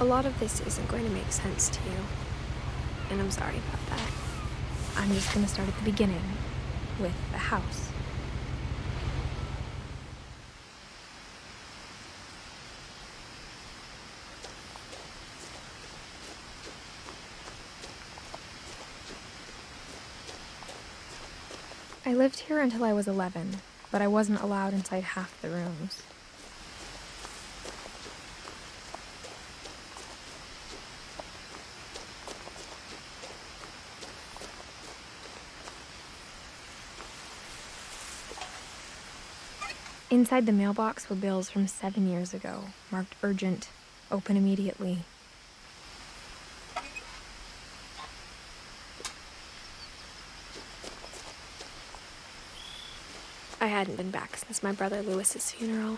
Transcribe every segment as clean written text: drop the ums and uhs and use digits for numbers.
A lot of this isn't going to make sense to you, and I'm sorry about that. I'm just going to start at the beginning, with the house. I lived here until I was 11, but I wasn't allowed inside half the rooms. Inside the mailbox were bills from 7 years ago, marked urgent, open immediately. I hadn't been back since my brother Lewis's funeral.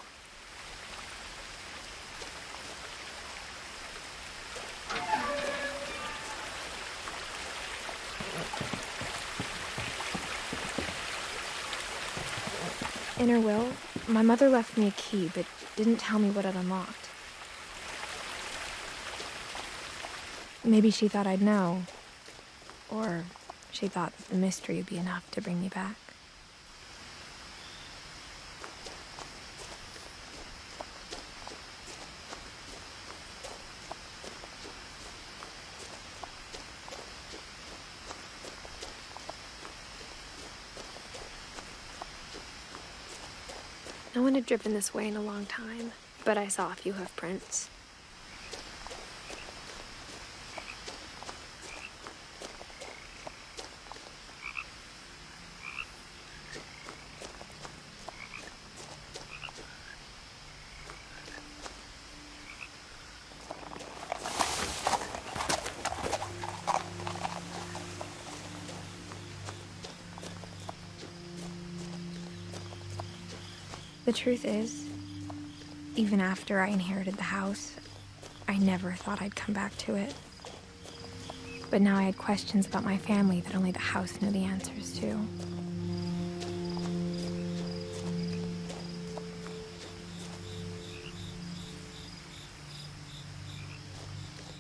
In her will, my mother left me a key, but didn't tell me what it unlocked. Maybe she thought I'd know, or she thought that the mystery would be enough to bring me back. No one had driven this way in a long time, but I saw a few hoof prints. The truth is, even after I inherited the house, I never thought I'd come back to it. But now I had questions about my family that only the house knew the answers to.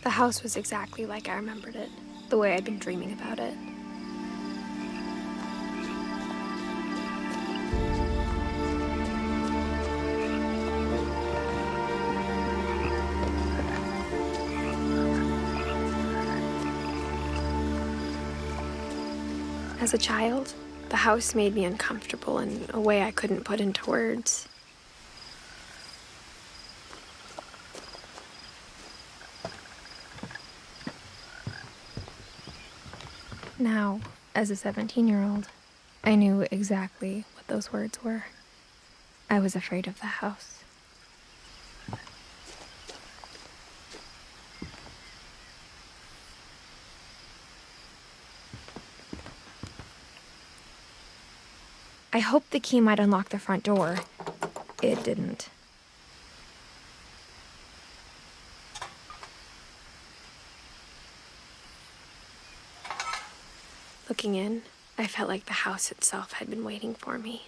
The house was exactly like I remembered it, the way I'd been dreaming about it. As a child, the house made me uncomfortable in a way I couldn't put into words. Now, as a 17-year-old, I knew exactly what those words were. I was afraid of the house. I hoped the key might unlock the front door. It didn't. Looking in, I felt like the house itself had been waiting for me.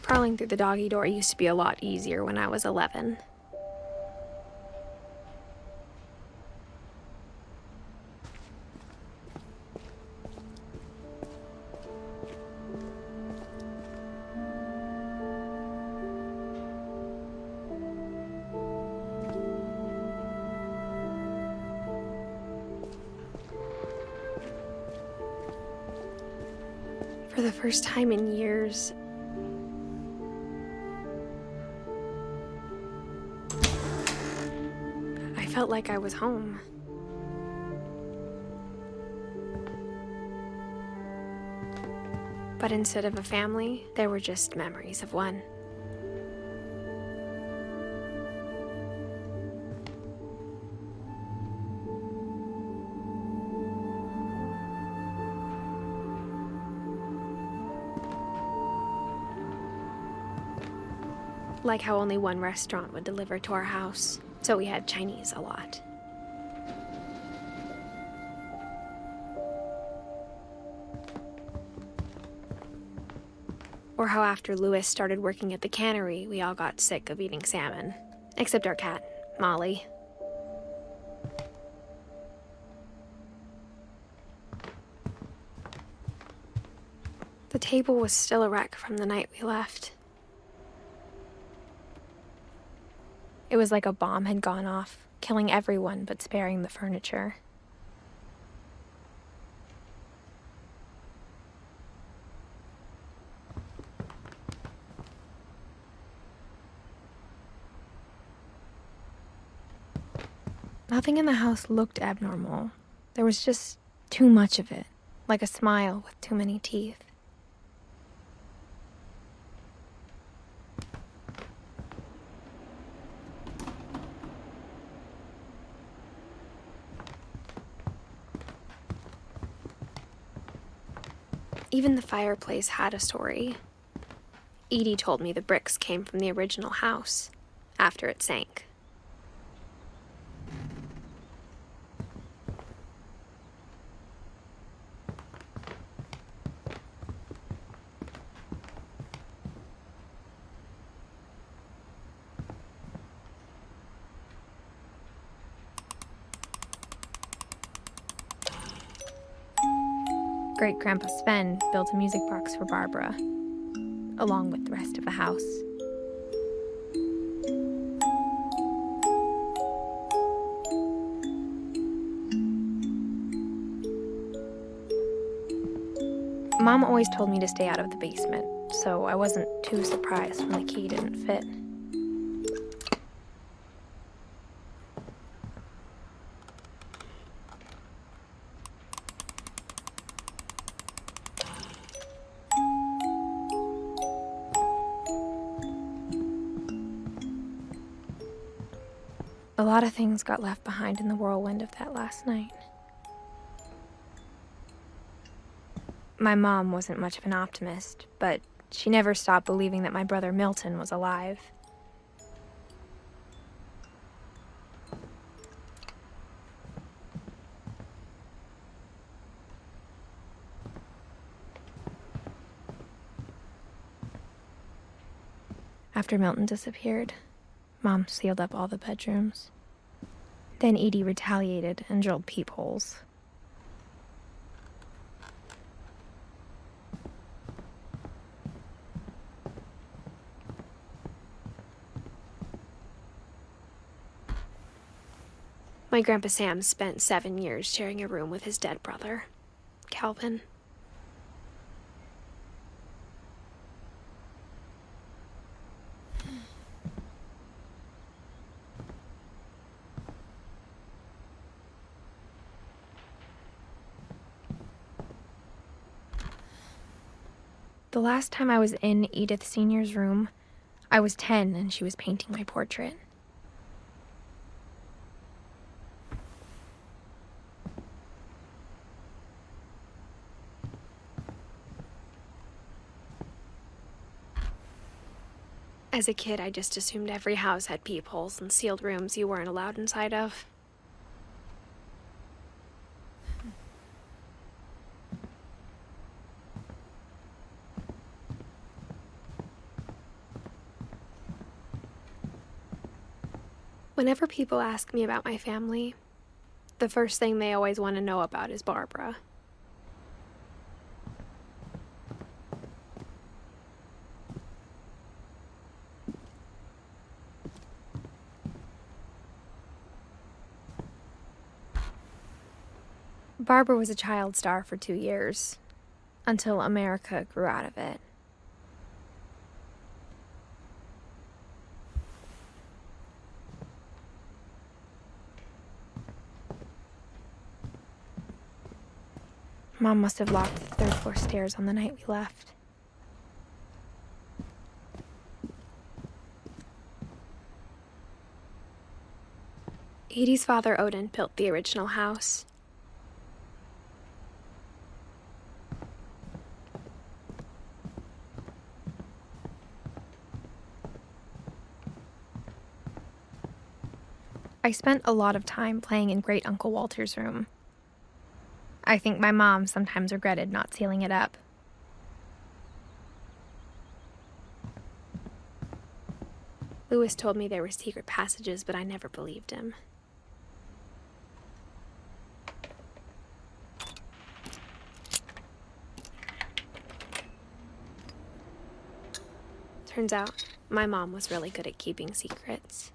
Crawling through the doggy door used to be a lot easier when I was 11. For the first time in years, I felt like I was home. But instead of a family, there were just memories of one. Like how only one restaurant would deliver to our house, so we had Chinese a lot. Or how after Louis started working at the cannery, we all got sick of eating salmon. Except our cat, Molly. The table was still a wreck from the night we left. It was like a bomb had gone off, killing everyone but sparing the furniture. Nothing in the house looked abnormal. There was just too much of it, like a smile with too many teeth. Even the fireplace had a story. Edie told me the bricks came from the original house, after it sank. Great-Grandpa Sven built a music box for Barbara, along with the rest of the house. Mom always told me to stay out of the basement, so I wasn't too surprised when the key didn't fit. A lot of things got left behind in the whirlwind of that last night. My mom wasn't much of an optimist, but she never stopped believing that my brother Milton was alive. After Milton disappeared, Mom sealed up all the bedrooms. Then Edie retaliated and drilled peepholes. My Grandpa Sam spent 7 years sharing a room with his dead brother, Calvin. The last time I was in Edith Sr.'s room, I was 10 and she was painting my portrait. As a kid, I just assumed every house had peepholes and sealed rooms you weren't allowed inside of. Whenever people ask me about my family, the first thing they always want to know about is Barbara. Barbara was a child star for 2 years, until America grew out of it. Mom must have locked the third-floor stairs on the night we left. Edie's father, Odin, built the original house. I spent a lot of time playing in Great Uncle Walter's room. I think my mom sometimes regretted not sealing it up. Lewis told me there were secret passages, but I never believed him. Turns out, my mom was really good at keeping secrets.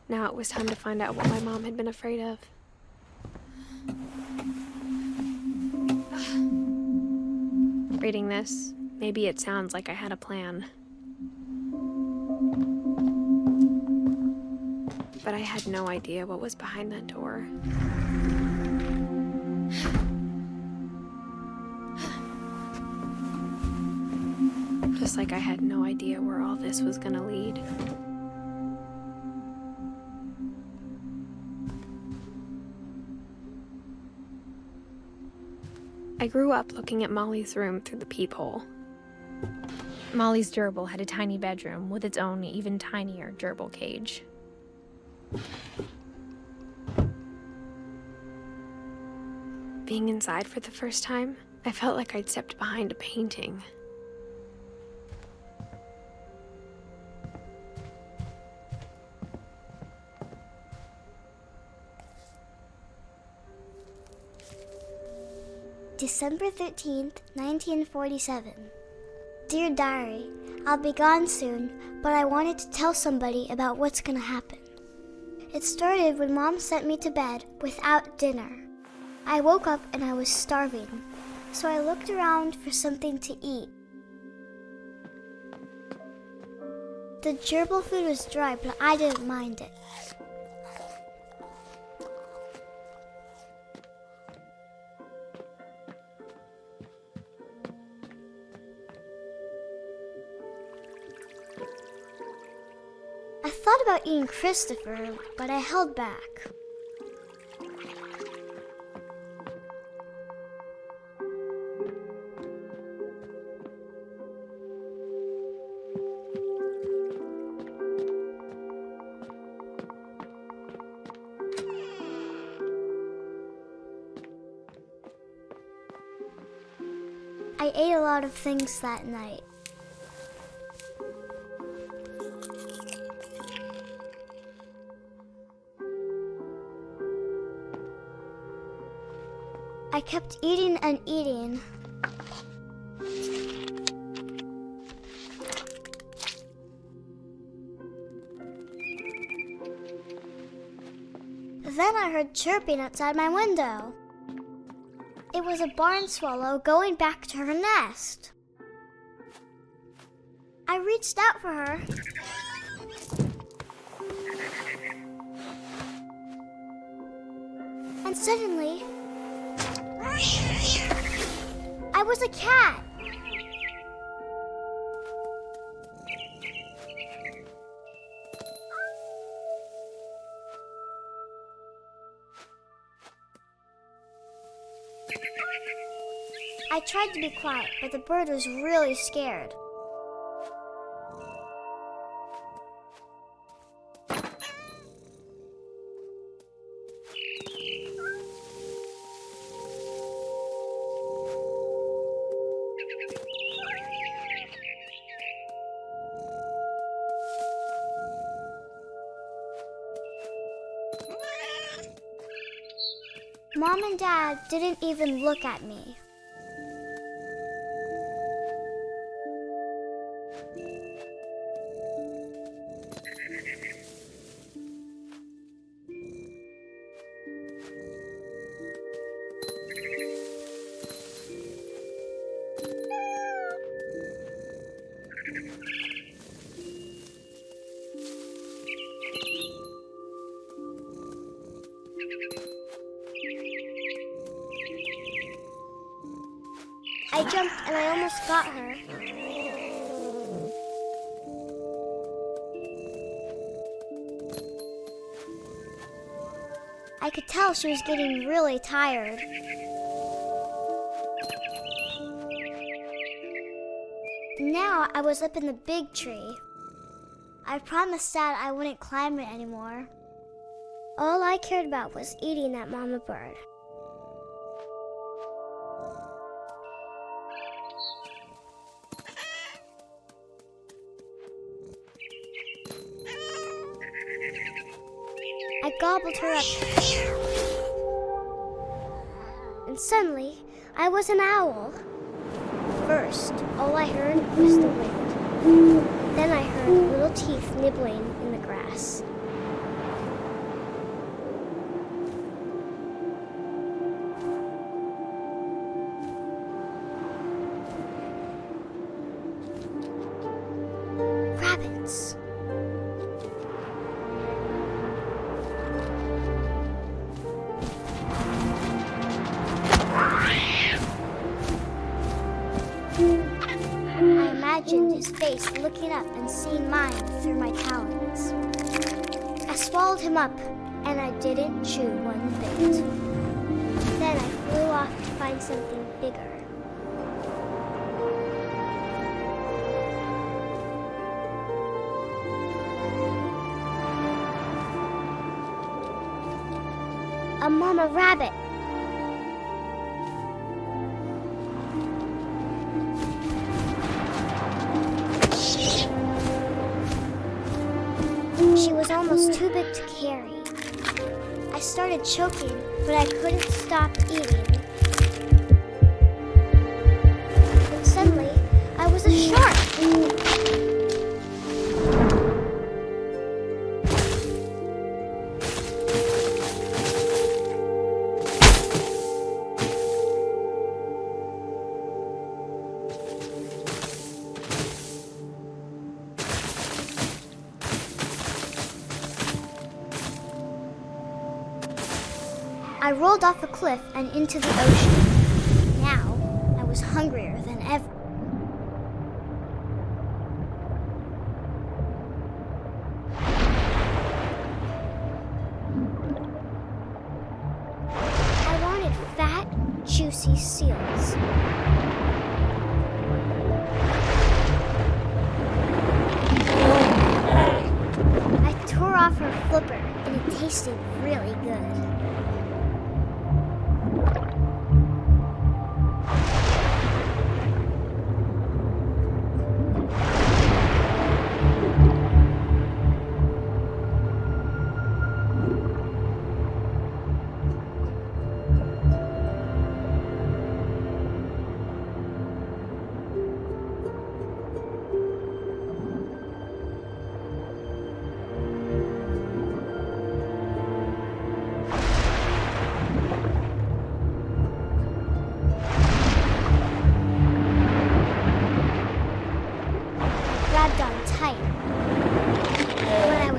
Now it was time to find out what my mom had been afraid of. Reading this, maybe it sounds like I had a plan. But I had no idea what was behind that door. Just like I had no idea where all this was gonna lead. I grew up looking at Molly's room through the peephole. Molly's gerbil had a tiny bedroom with its own even tinier gerbil cage. Being inside for the first time, I felt like I'd stepped behind a painting. December 13th, 1947. Dear Diary, I'll be gone soon, but I wanted to tell somebody about what's gonna happen. It started when Mom sent me to bed without dinner. I woke up and I was starving, so I looked around for something to eat. The gerbil food was dry, but I didn't mind it. I thought about eating Christopher, but I held back. I ate a lot of things that night. I kept eating and eating. Then I heard chirping outside my window. It was a barn swallow going back to her nest. I reached out for her. And suddenly, I was a cat. I tried to be quiet, but the bird was really scared. Mom and Dad didn't even look at me. I jumped and I almost got her. I could tell she was getting really tired. Now I was up in the big tree. I promised Dad I wouldn't climb it anymore. All I cared about was eating that mama bird. I gobbled her up. And suddenly, I was an owl. First, all I heard was the wind. Then I heard little teeth nibbling in the grass. Rabbits. I imagined his face looking up and seeing mine through my talons. I swallowed him up, and I didn't chew one bit. Then I flew off to find something bigger. A mama rabbit. She was almost too big to carry. I started choking, but I couldn't stop eating. And suddenly, I was a shark. I rolled off a cliff and into the ocean. Now, I was hungrier than ever. I wanted fat, juicy seals. I tore off her flipper, and it tasted really good.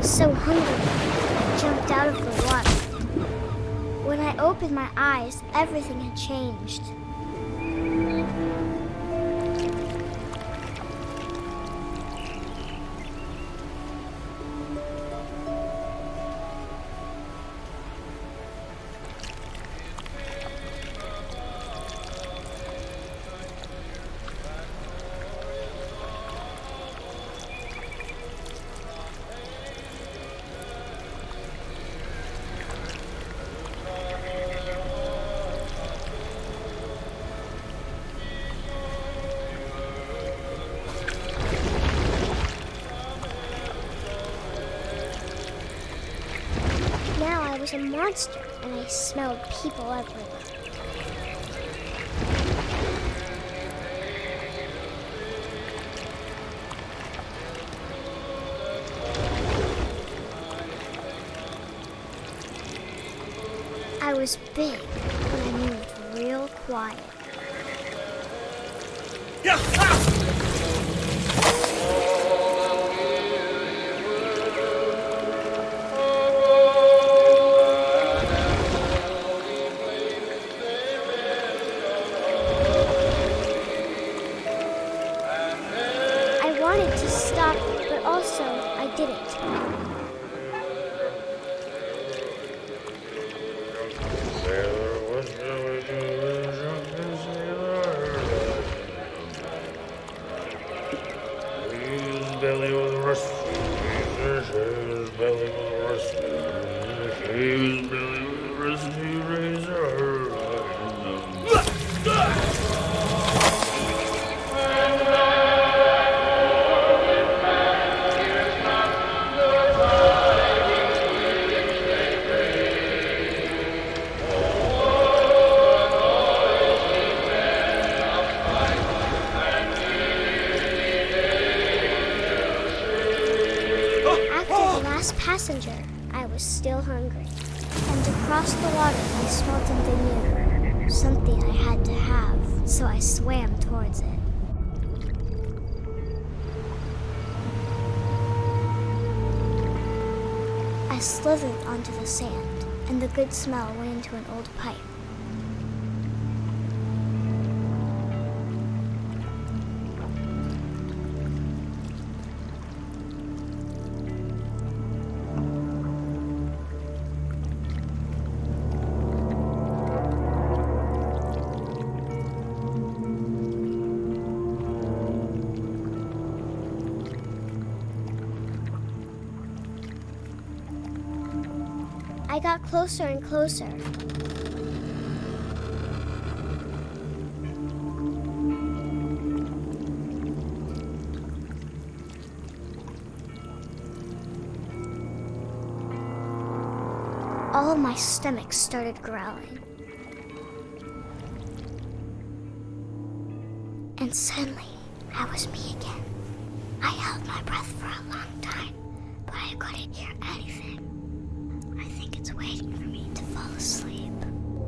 So hungry, I jumped out of the water. When I opened my eyes, everything had changed. I was a monster, and I smelled people everywhere. I was big, but I moved real quiet. did it. Passenger, I was still hungry, and across the water I smelled something new, something I had to have, so I swam towards it. I slithered onto the sand, and the good smell went into an old pipe. I got closer and closer. All of my stomach started growling. And suddenly, I was me again. I held my breath for a long time, but I couldn't hear anything. I think it's waiting for me to fall asleep.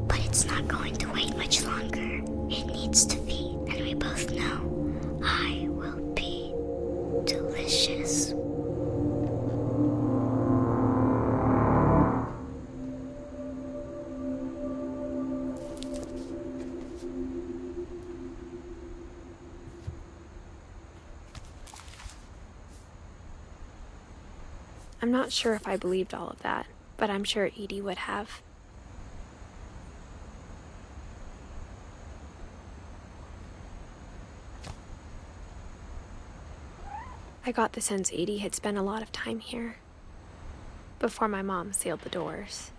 But it's not going to wait much longer. It needs to feed, and we both know I will be delicious. I'm not sure if I believed all of that, but I'm sure Edie would have. I got the sense Edie had spent a lot of time here, before my mom sealed the doors.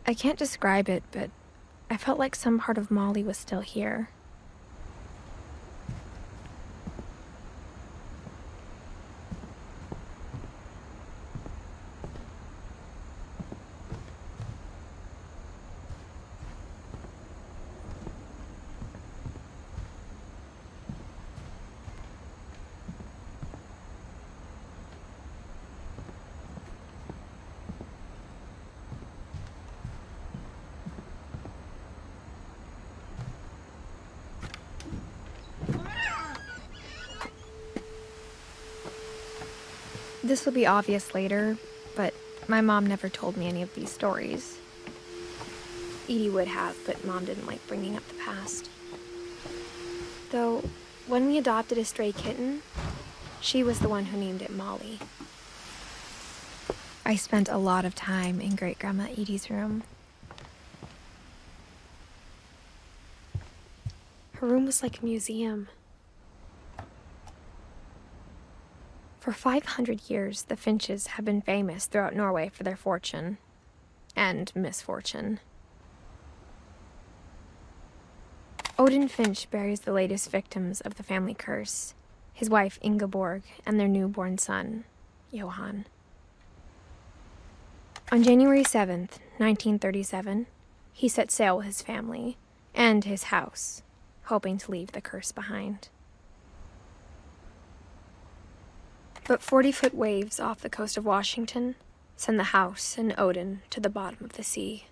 I can't describe it, but I felt like some part of Molly was still here. This will be obvious later, but my mom never told me any of these stories. Edie would have, but Mom didn't like bringing up the past. Though, when we adopted a stray kitten, she was the one who named it Molly. I spent a lot of time in Great-Grandma Edie's room. Her room was like a museum. For 500 years, the Finches have been famous throughout Norway for their fortune and misfortune. Odin Finch buries the latest victims of the family curse, his wife Ingeborg and their newborn son, Johan. On January 7th, 1937, he set sail with his family and his house, hoping to leave the curse behind. But 40-foot waves off the coast of Washington send the house and Odin to the bottom of the sea.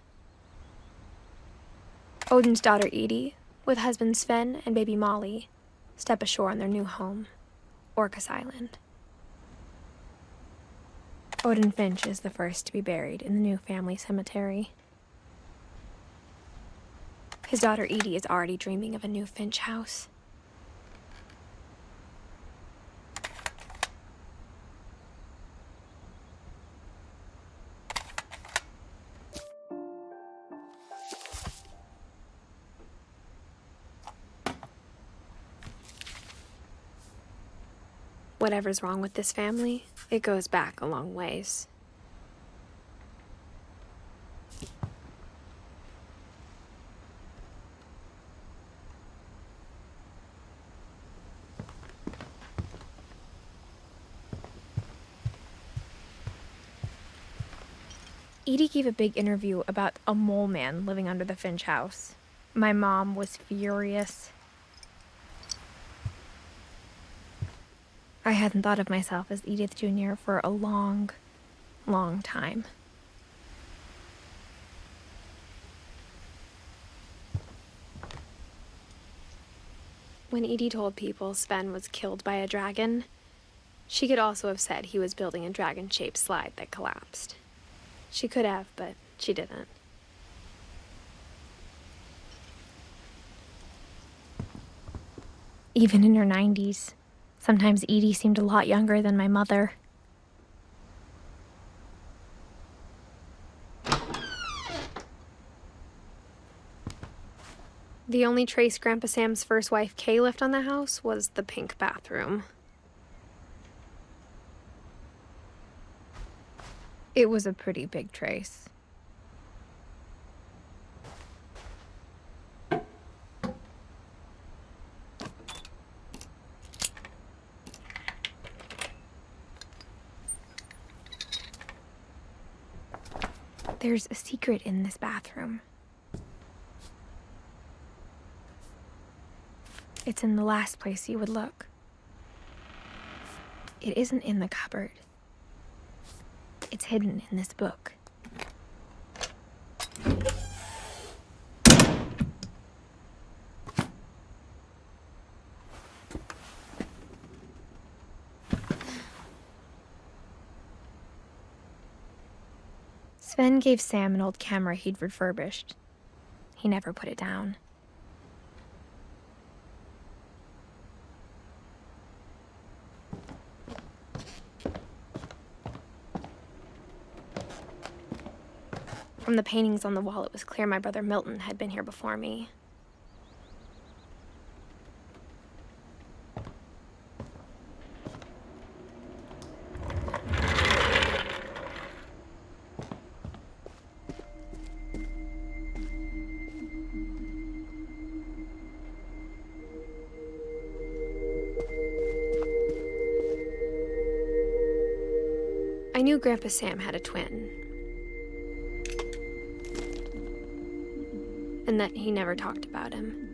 Odin's daughter Edie, with husband Sven and baby Molly, step ashore on their new home, Orcas Island. Odin Finch is the first to be buried in the new family cemetery. His daughter Edie is already dreaming of a new Finch house. Whatever's wrong with this family, it goes back a long ways. Edie gave a big interview about a mole man living under the Finch house. My mom was furious. I hadn't thought of myself as Edith Jr. for a long, long time. When Edie told people Sven was killed by a dragon, she could also have said he was building a dragon-shaped slide that collapsed. She could have, but she didn't. Even in her 90s, sometimes Edie seemed a lot younger than my mother. The only trace Grandpa Sam's first wife Kay left on the house was the pink bathroom. It was a pretty big trace. There's a secret in this bathroom. It's in the last place you would look. It isn't in the cupboard. It's hidden in this book. Sven gave Sam an old camera he'd refurbished. He never put it down. From the paintings on the wall, it was clear my brother Milton had been here before me. I knew Grandpa Sam had a twin, and that he never talked about him.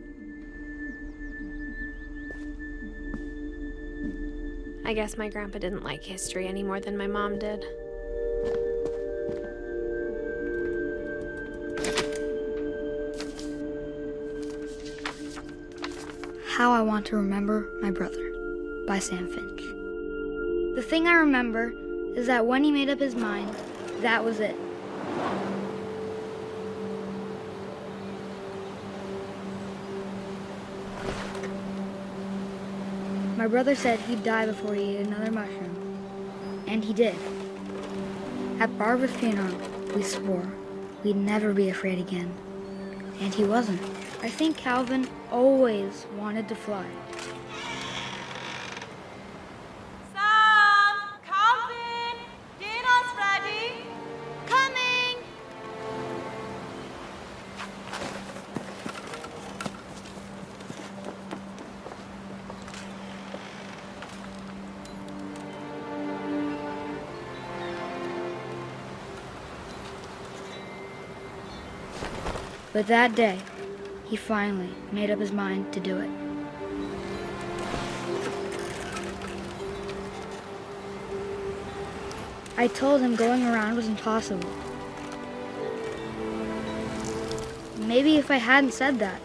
I guess my grandpa didn't like history any more than my mom did. How I Want to Remember My Brother by Sam Finch. The thing I remember is that when he made up his mind, that was it. My brother said he'd die before he ate another mushroom. And he did. At Barbara's funeral, we swore we'd never be afraid again. And he wasn't. I think Calvin always wanted to fly. Sam! Calvin! Dinner's ready! Coming! But that day, he finally made up his mind to do it. I told him going around was impossible. Maybe if I hadn't said that.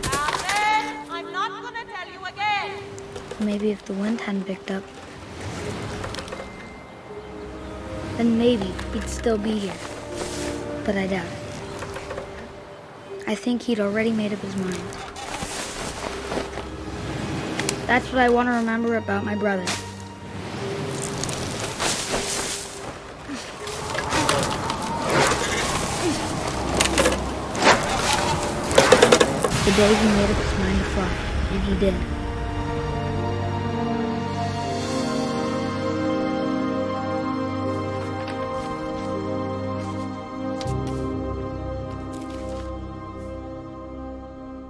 Calvin! I'm not gonna tell you again! Maybe if the wind hadn't picked up. then maybe he'd still be here. But I doubt it. I think he'd already made up his mind. That's what I want to remember about my brother. The day he made up his mind to fly, and he did.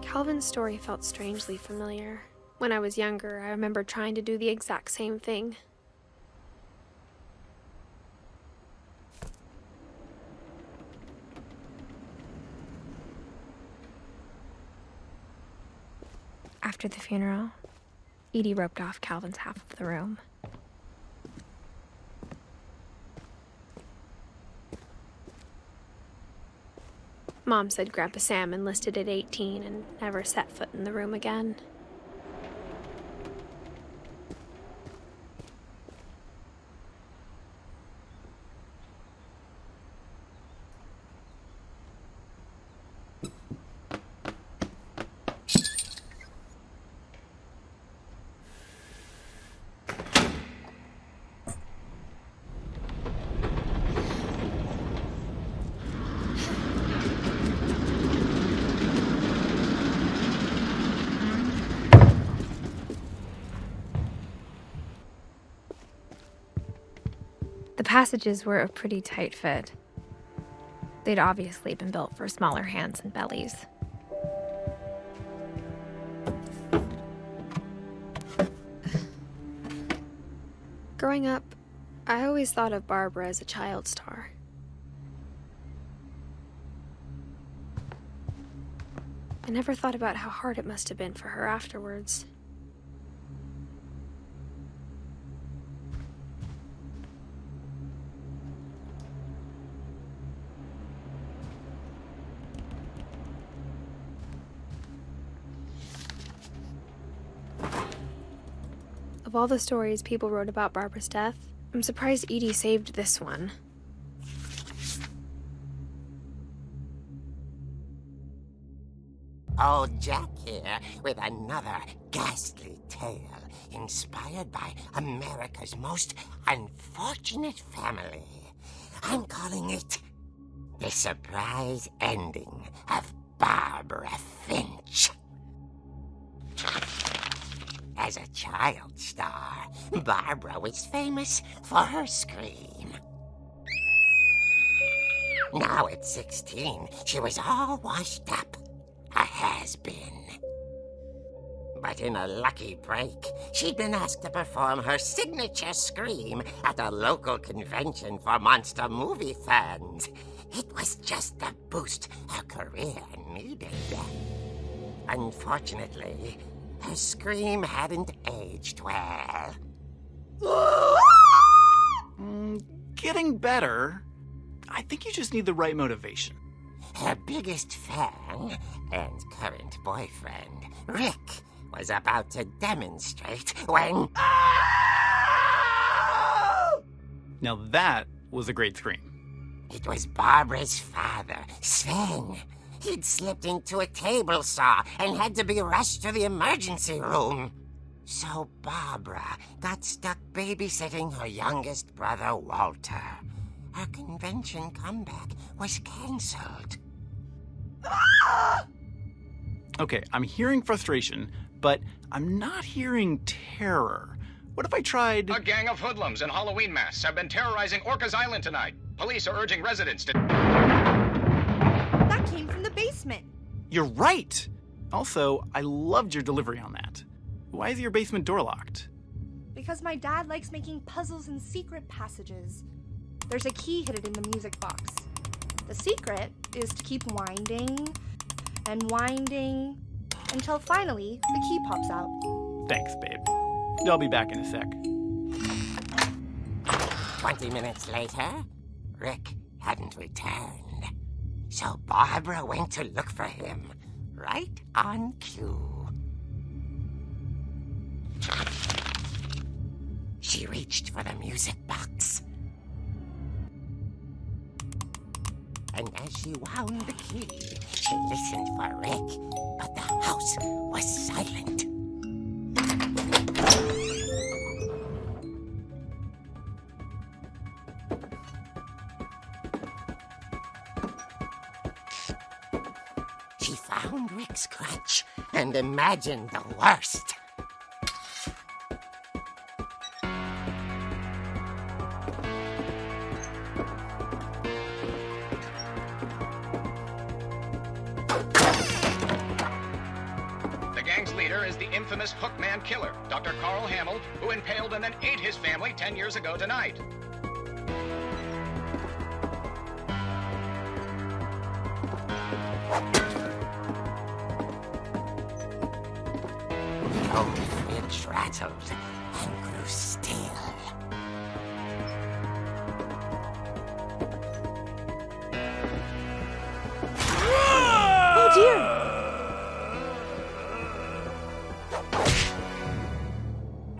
Calvin's story felt strangely familiar. When I was younger, I remember trying to do the exact same thing. After the funeral, Edie roped off Calvin's half of the room. Mom said Grandpa Sam enlisted at 18 and never set foot in the room again. The passages were a pretty tight fit. They'd obviously been built for smaller hands and bellies. Growing up, I always thought of Barbara as a child star. I never thought about how hard it must have been for her afterwards. Of all the stories people wrote about Barbara's death, I'm surprised Edie saved this one. Old Jack here with another ghastly tale inspired by America's most unfortunate family. I'm calling it The Surprise Ending of Barbara Finch. As a child star, Barbara was famous for her scream. Now at 16, she was all washed up, a has-been. But in a lucky break, she'd been asked to perform her signature scream at a local convention for monster movie fans. It was just the boost her career needed. Unfortunately, her scream hadn't aged well. Getting better. I think you just need the right motivation. Her biggest fan and current boyfriend, Rick, was about to demonstrate when... Now that was a great scream. It was Barbara's father, Sven. He'd slipped into a table saw and had to be rushed to the emergency room. So Barbara got stuck babysitting her youngest brother, Walter. Her convention comeback was cancelled. Okay, I'm hearing frustration, but I'm not hearing terror. What if I tried... A gang of hoodlums in Halloween masks have been terrorizing Orcas Island tonight. Police are urging residents to... That came from the basement. You're right! Also, I loved your delivery on that. Why is your basement door locked? Because my dad likes making puzzles and secret passages. There's a key hidden in the music box. The secret is to keep winding and winding until finally the key pops out. Thanks, babe. I'll be back in a sec. 20 minutes later, Rick hadn't returned. So Barbara went to look for him, right on cue. She reached for the music box. she wound the key. She listened for Rick, but the house was silent. She found Rick's crutch and imagined the worst. The gang's leader is the infamous Hookman killer, Dr. Carl Hamill, who impaled and then ate his family 10 years ago tonight. The old fridge rattled and grew still. Oh dear!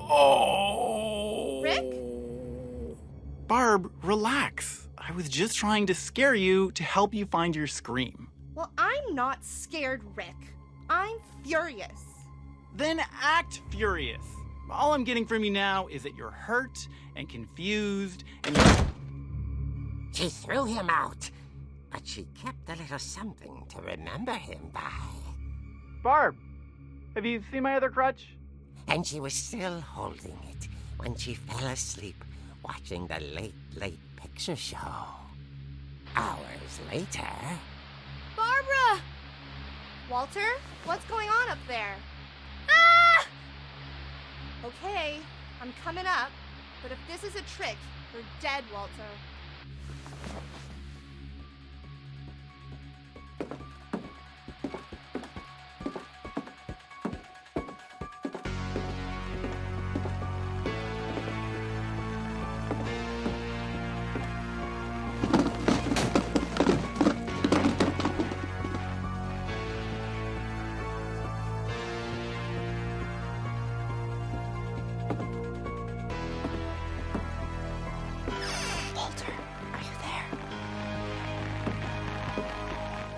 Oh! Rick? Barb, relax. I was just trying to scare you to help you find your scream. Well, I'm not scared, Rick. I'm furious. Then act furious. All I'm getting from you now is that you're hurt and confused and She threw him out, but she kept a little something to remember him by. Barb, have you seen my other crutch? And she was still holding it when she fell asleep watching the late picture show. Hours later... Barbara! Walter, what's going on up there? Ah! Okay, I'm coming up, but if this is a trick, you're dead, Walter.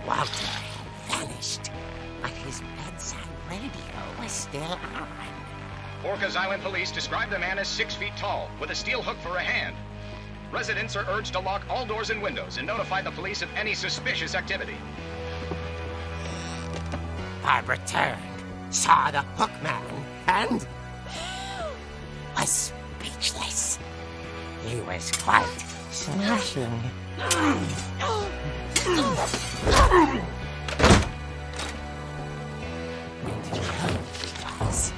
Walter had vanished, but his bedside radio was still on. Orcas Island police describe the man as 6 feet tall, with a steel hook for a hand. Residents are urged to lock all doors and windows and notify the police of any suspicious activity. Barbara turned, saw the hook man, and was speechless. He was quite smashing. And he was.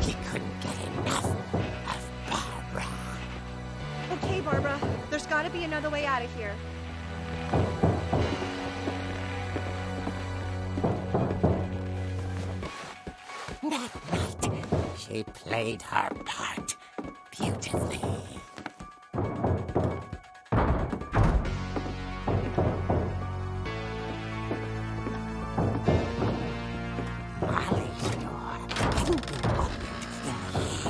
He couldn't get enough of Barbara. Okay, Barbara, there's gotta be another way out of here. That night, she played her part beautifully. Molly's door hadn't been opened in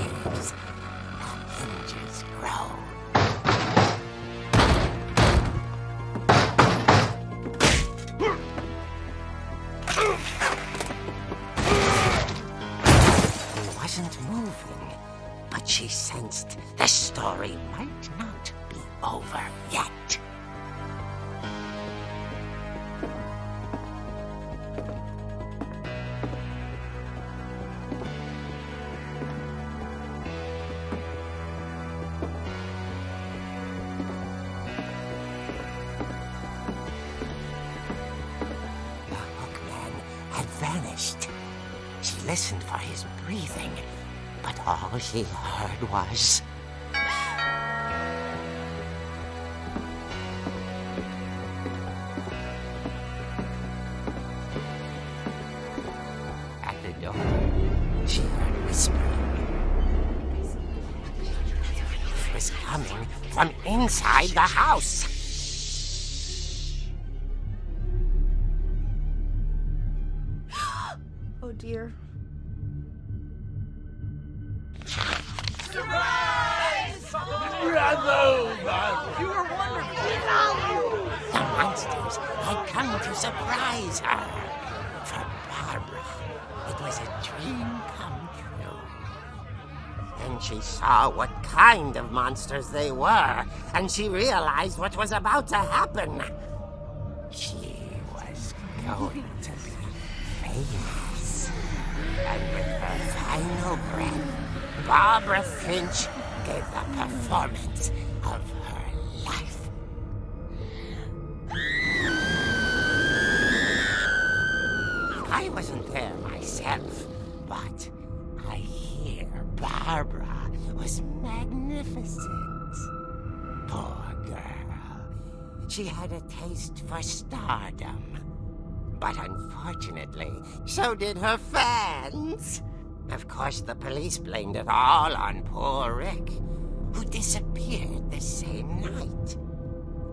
years. The hinges groaned. He wasn't moving, but she sensed the story might not be over yet. The hookman had vanished. She listened for his breathing, but all she heard was... At the door, she heard whispering. It was coming from inside the house. Oh dear. The monsters had come to surprise her. For Barbara, it was a dream come true. Then she saw what kind of monsters they were, and she realized what was about to happen. She was going to be famous. And with her final breath, Barbara Finch gave the performance of her life. I wasn't there myself, but I hear Barbara was magnificent. Poor girl. She had a taste for stardom. But unfortunately, so did her fans. Of course, the police blamed it all on poor Rick, who disappeared the same night.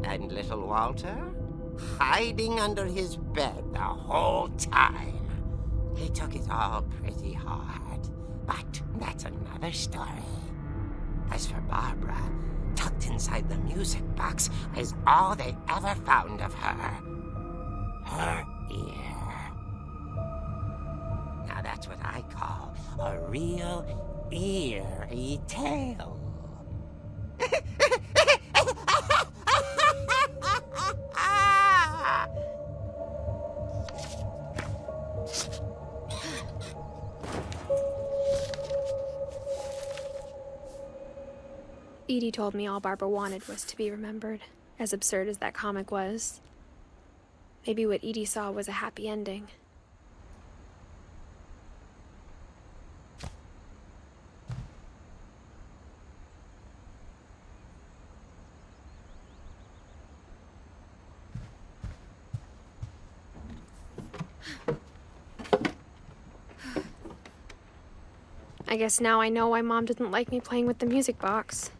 And little Walter? Hiding under his bed the whole time. He took it all pretty hard, but that's another story. As for Barbara, tucked inside the music box is all they ever found of her. Her ear. Now that's what I call a real eerie tale. Edie told me all Barbara wanted was to be remembered, as absurd as that comic was. Maybe what Edie saw was a happy ending. I guess now I know why Mom didn't like me playing with the music box.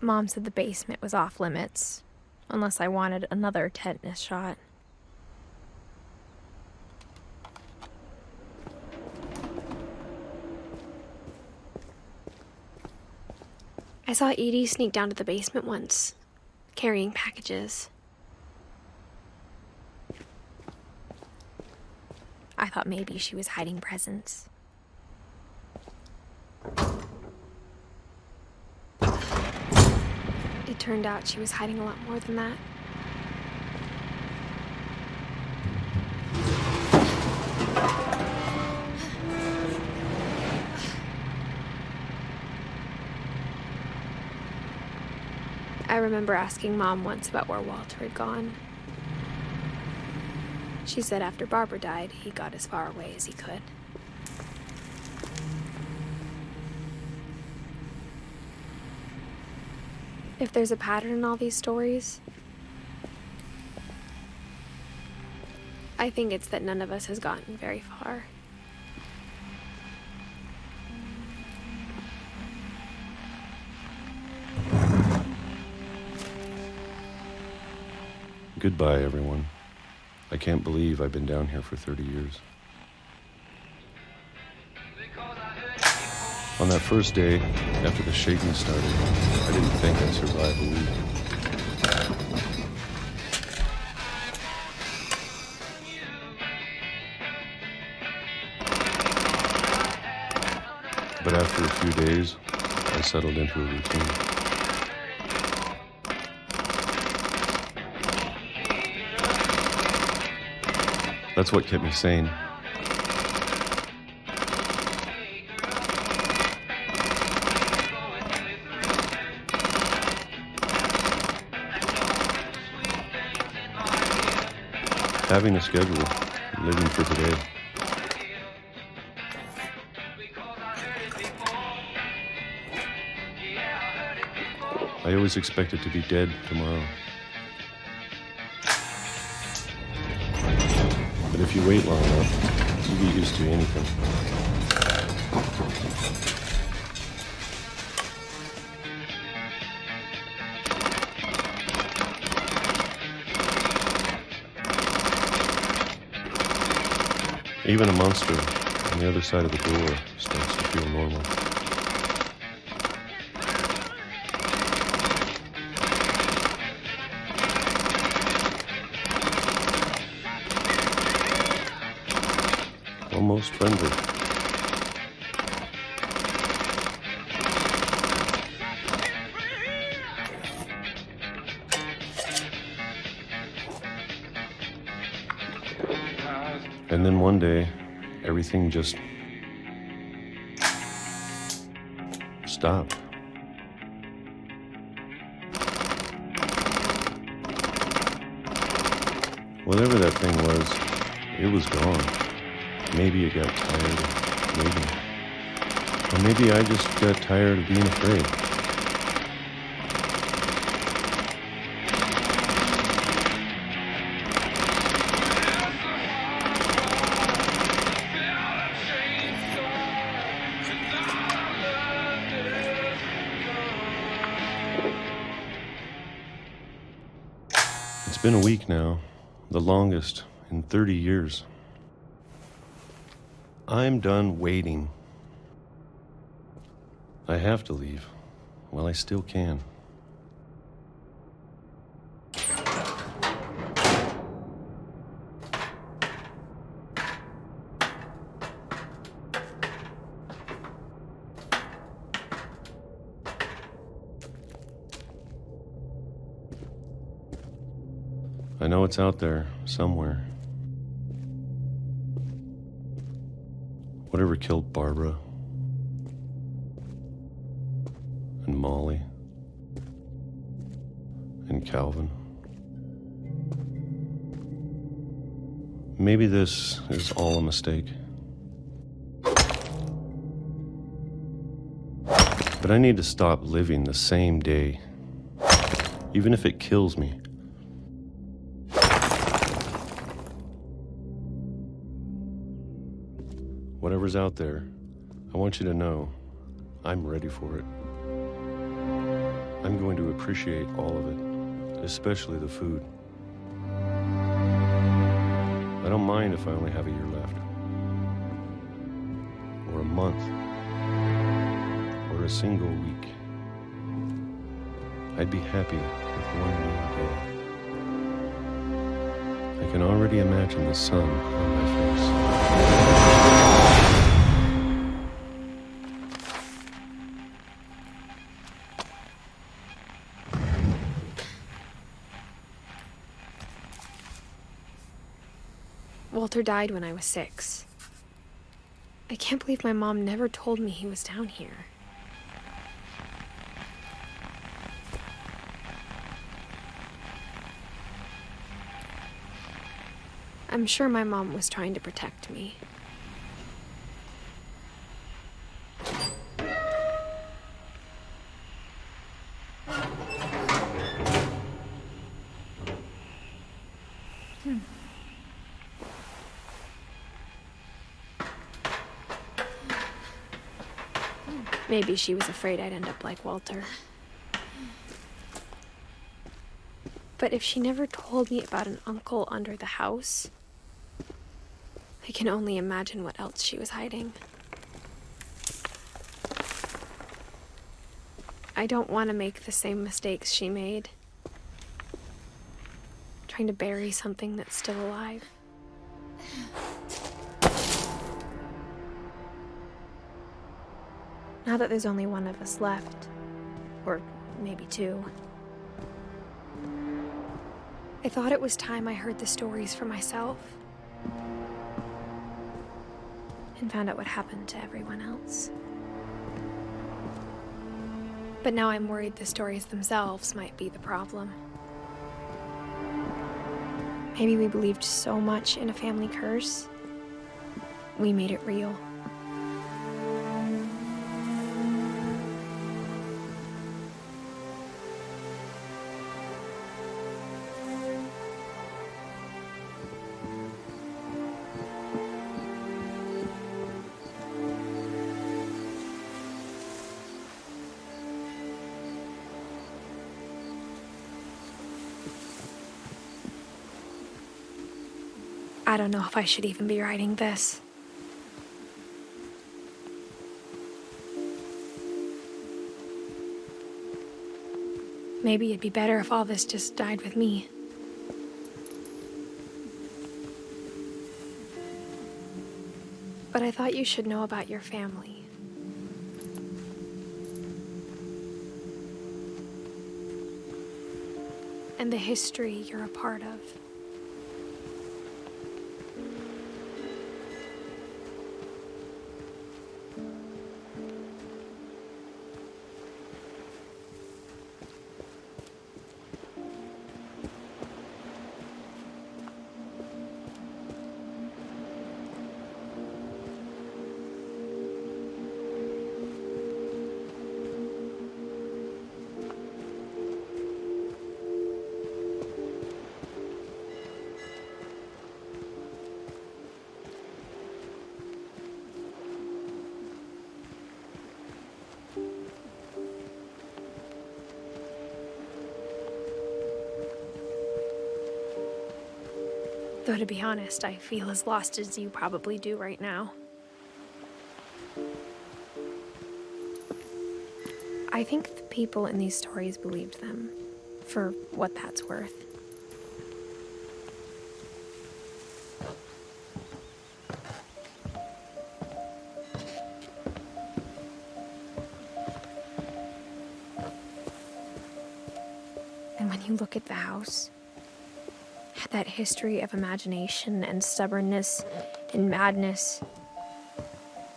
Mom said the basement was off limits, unless I wanted another tetanus shot. I saw Edie sneak down to the basement once, carrying packages. I thought maybe she was hiding presents. It turned out she was hiding a lot more than that. I remember asking Mom once about where Walter had gone. She said after Barbara died, he got as far away as he could. If there's a pattern in all these stories, I think it's that none of us has gotten very far. Goodbye, everyone. I can't believe I've been down here for 30 years. On that first day, after the shaking started, I didn't think I'd survive a week. settled into a routine. That's what kept me sane. Having a schedule, living for today. I always expected to be dead tomorrow. But if you wait long enough, you get used to anything. Even a monster on the other side of the door starts to feel normal. Almost friendly. And then one day, everything just stopped. Whatever that thing was, it was gone. Maybe it got tired of waiting. Or maybe I just got tired of being afraid. It's been a week now, the longest in 30 years. I'm done waiting. I have to leave while I still can. I know it's out there somewhere. Whatever killed Barbara and Molly and Calvin. Maybe this is all a mistake. But I need to stop living the same day, even if it kills me. Whatever's out there, I want you to know I'm ready for it. I'm going to appreciate all of it, especially the food. I don't mind if I only have a year left, or a month, or a single week. I'd be happy with one more day. I can already imagine the sun on my face. Walter died when I was 6. I can't believe my mom never told me he was down here. I'm sure my mom was trying to protect me. Maybe she was afraid I'd end up like Walter. But if she never told me about an uncle under the house, I can only imagine what else she was hiding. I don't want to make the same mistakes she made, trying to bury something that's still alive. Now that there's only one of us left, or maybe two, I thought it was time I heard the stories for myself and found out what happened to everyone else. But now I'm worried the stories themselves might be the problem. Maybe we believed so much in a family curse, we made it real. I don't know if I should even be writing this. Maybe it'd be better if all this just died with me. But I thought you should know about your family. And the history you're a part of. Though to be honest, I feel as lost as you probably do right now. I think the people in these stories believed them, for what that's worth. And when you look at the house, that history of imagination and stubbornness and madness,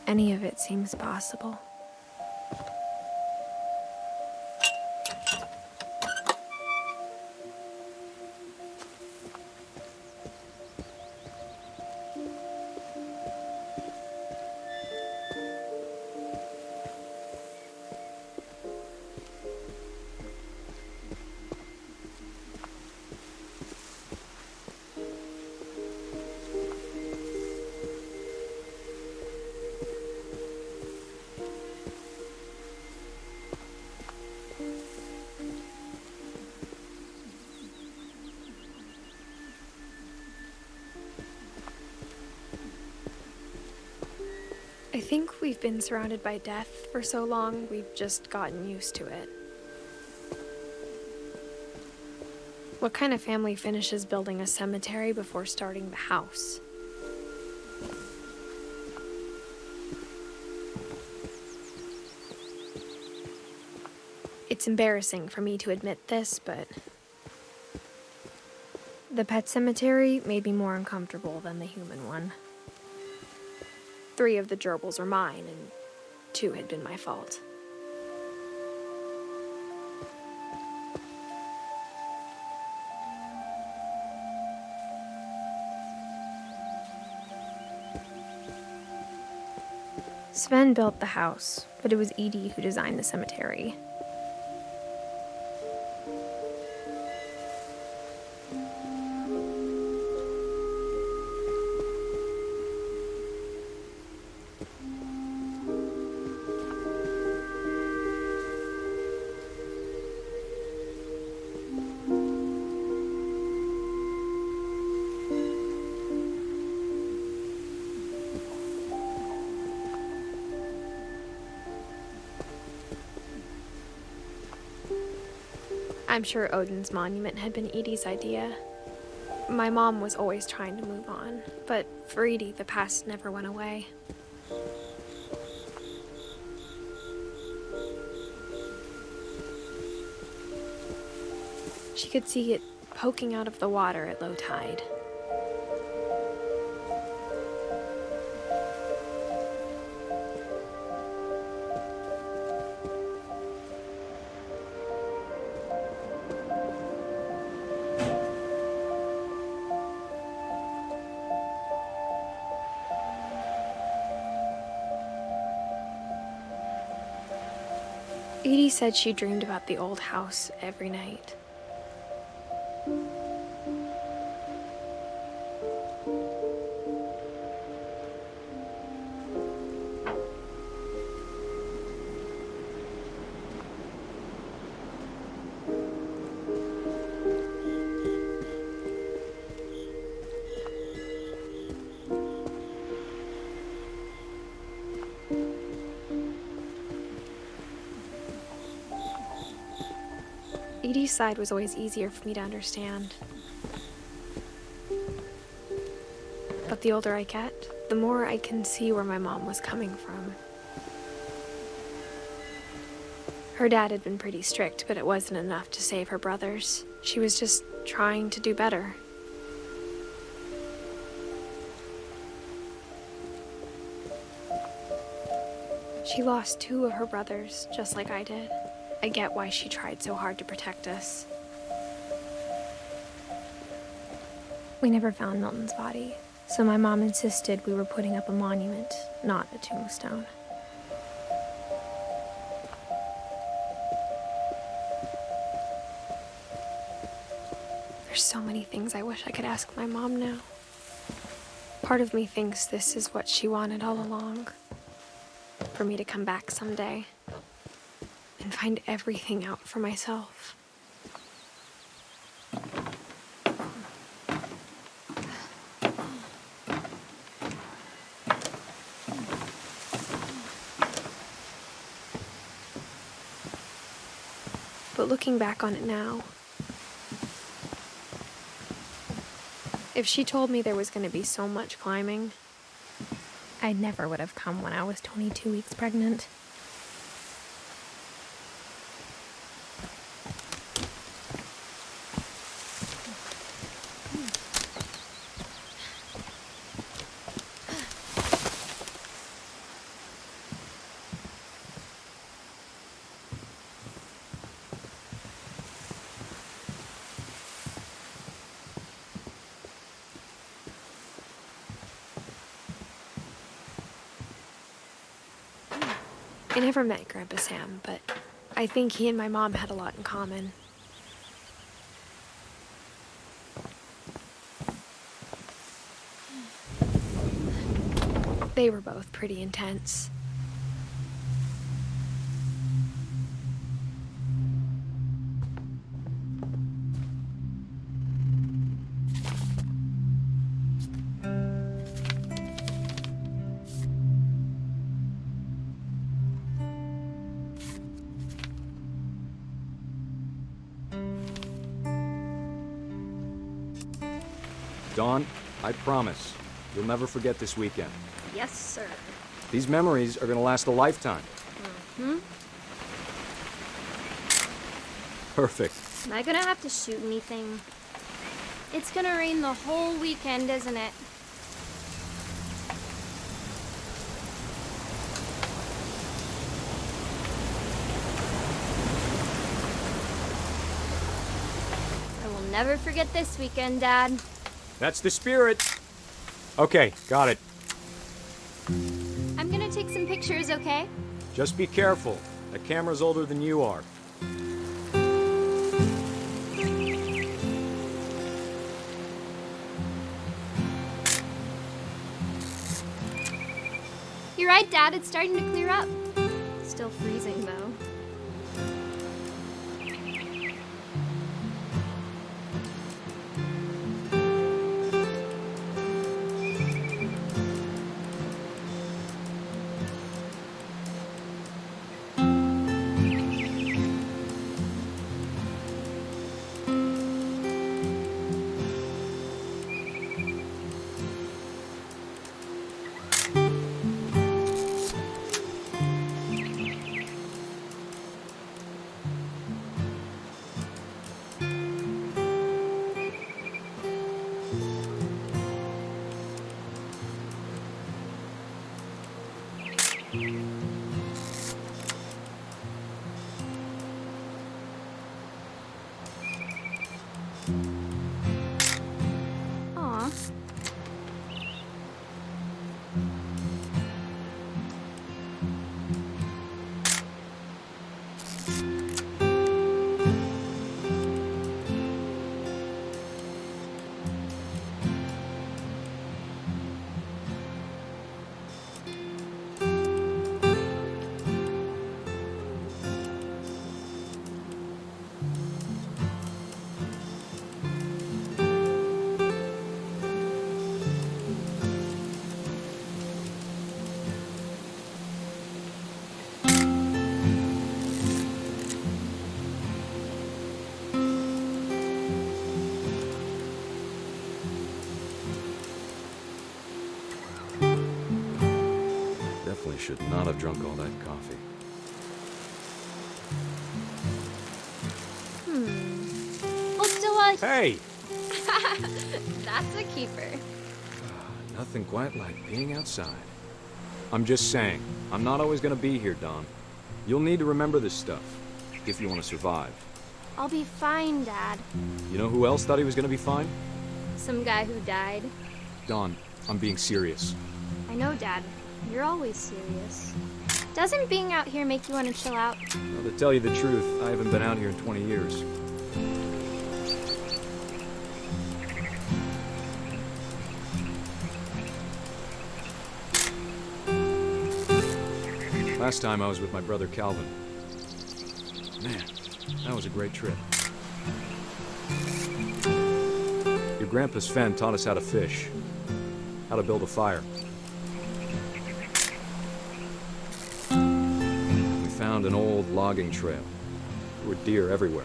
any of it seems possible. I think we've been surrounded by death for so long, we've just gotten used to it. What kind of family finishes building a cemetery before starting the house? It's embarrassing for me to admit this, but the pet cemetery made me more uncomfortable than the human one. 3 of the gerbils were mine, and 2 had been my fault. Sven built the house, but it was Edie who designed the cemetery. I'm sure Odin's monument had been Edie's idea. My mom was always trying to move on, but for Edie, the past never went away. She could see it poking out of the water at low tide. Edie said she dreamed about the old house every night. Edie's side was always easier for me to understand. But the older I get, the more I can see where my mom was coming from. Her dad had been pretty strict, but it wasn't enough to save her brothers. She was just trying to do better. She lost 2 of her brothers, just like I did. I get why she tried so hard to protect us. We never found Milton's body, so my mom insisted we were putting up a monument, not a tombstone. There's so many things I wish I could ask my mom now. Part of me thinks this is what she wanted all along, for me to come back someday and find everything out for myself. But looking back on it now, if she told me there was going to be so much climbing, I never would have come when I was 22 weeks pregnant. I never met Grandpa Sam, but I think he and my mom had a lot in common. They were both pretty intense. Dawn, I promise, you'll never forget this weekend. Yes, sir. These memories are gonna last a lifetime. Mm-hmm. Perfect. Am I gonna have to shoot anything? It's gonna rain the whole weekend, isn't it? I will never forget this weekend, Dad. That's the spirit. Okay, got it. I'm gonna take some pictures, okay? Just be careful. That camera's older than you are. You're right, Dad. It's starting to clear up. Still freezing, though. Aw. Definitely should not have drunk all that coffee. Hold still, Hey! That's a keeper. Nothing quite like being outside. I'm just saying, I'm not always gonna be here, Don. You'll need to remember this stuff, if you want to survive. I'll be fine, Dad. You know who else thought he was gonna be fine? Some guy who died. Don, I'm being serious. I know, Dad. You're always serious. Doesn't being out here make you want to chill out? Well, to tell you the truth, I haven't been out here in 20 years. Last time I was with my brother Calvin. Man, that was a great trip. Your grandpa Sven taught us how to fish, how to build a fire. We found an old logging trail. There were deer everywhere.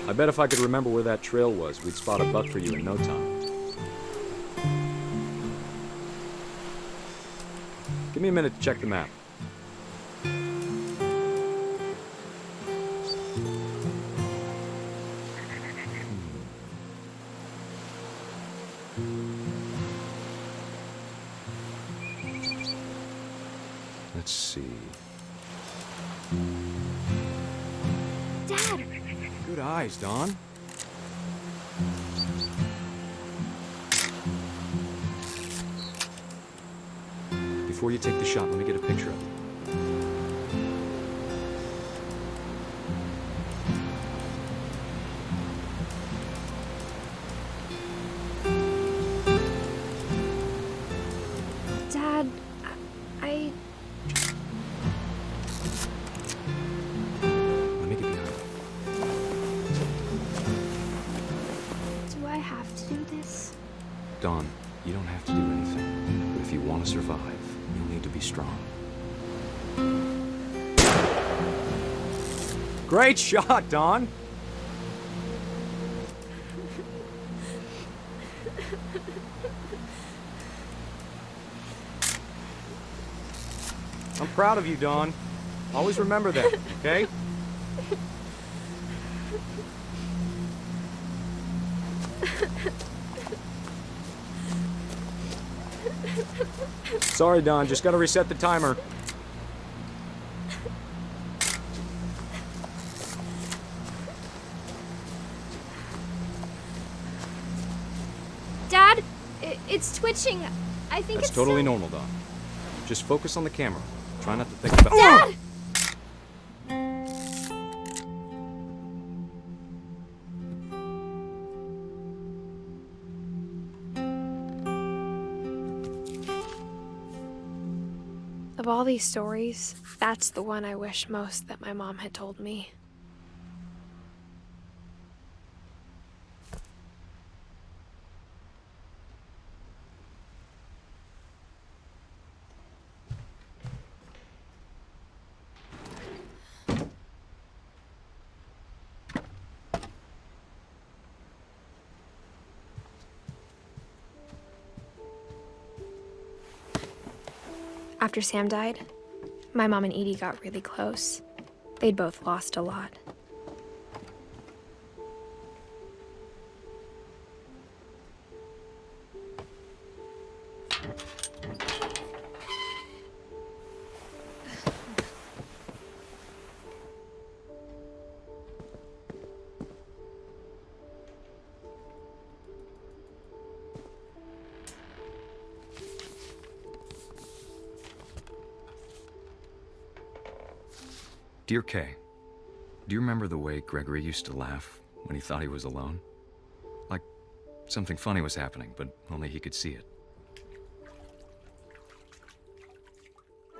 I bet if I could remember where that trail was, we'd spot a buck for you in no time. Give me a minute to check the map. Let's see. Dad! Good eyes, Don. Before you take the shot, let me get a picture of it. Dad, I... Let me get behind it. Do I have to do this? Don, you don't have to do anything. But if you want to survive, you'll need to be strong. Great shot, Don! I'm proud of you, Don. Always remember that, okay? Sorry, Don. Just gotta reset the timer. Dad, it's twitching. I think That's it's totally still... normal, Don. Just focus on the camera. Try not to think about... Dad! Of all these stories, that's the one I wish most that my mom had told me. After Sam died, my mom and Edie got really close. They'd both lost a lot. Dear Kay, do you remember the way Gregory used to laugh when he thought he was alone? Like something funny was happening, but only he could see it.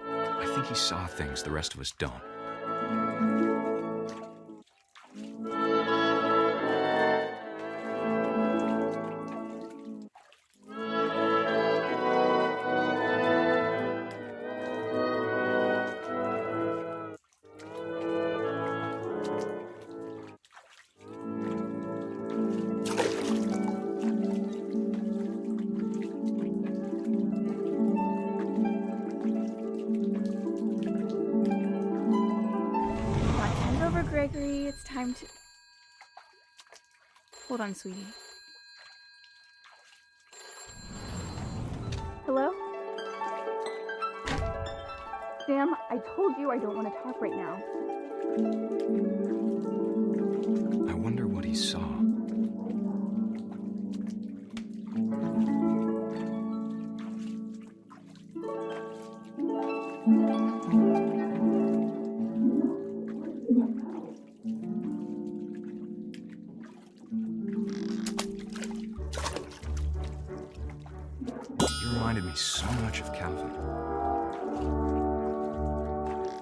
I think he saw things the rest of us don't. Gregory, it's time to... Hold on, sweetie. Hello? Sam, I told you I don't want to talk right now. I wonder what he saw. Reminded me so much of Calvin.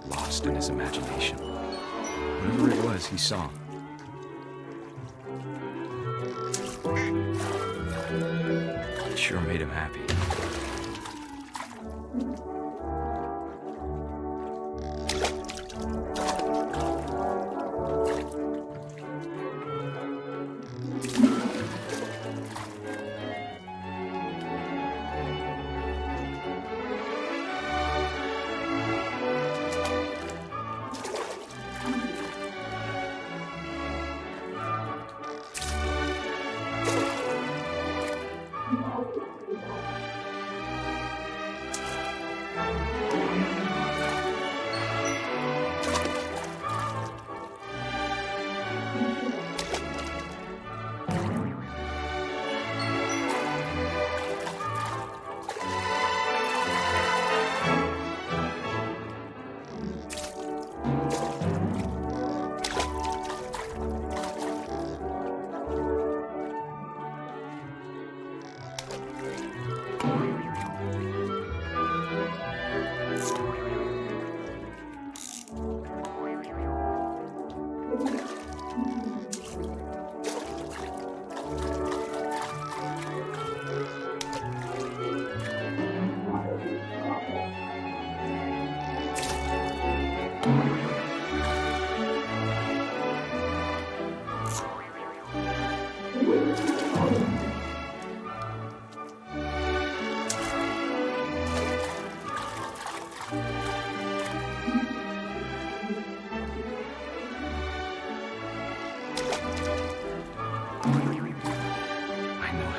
Lost in his imagination. Whatever it was he saw. It sure made him happy.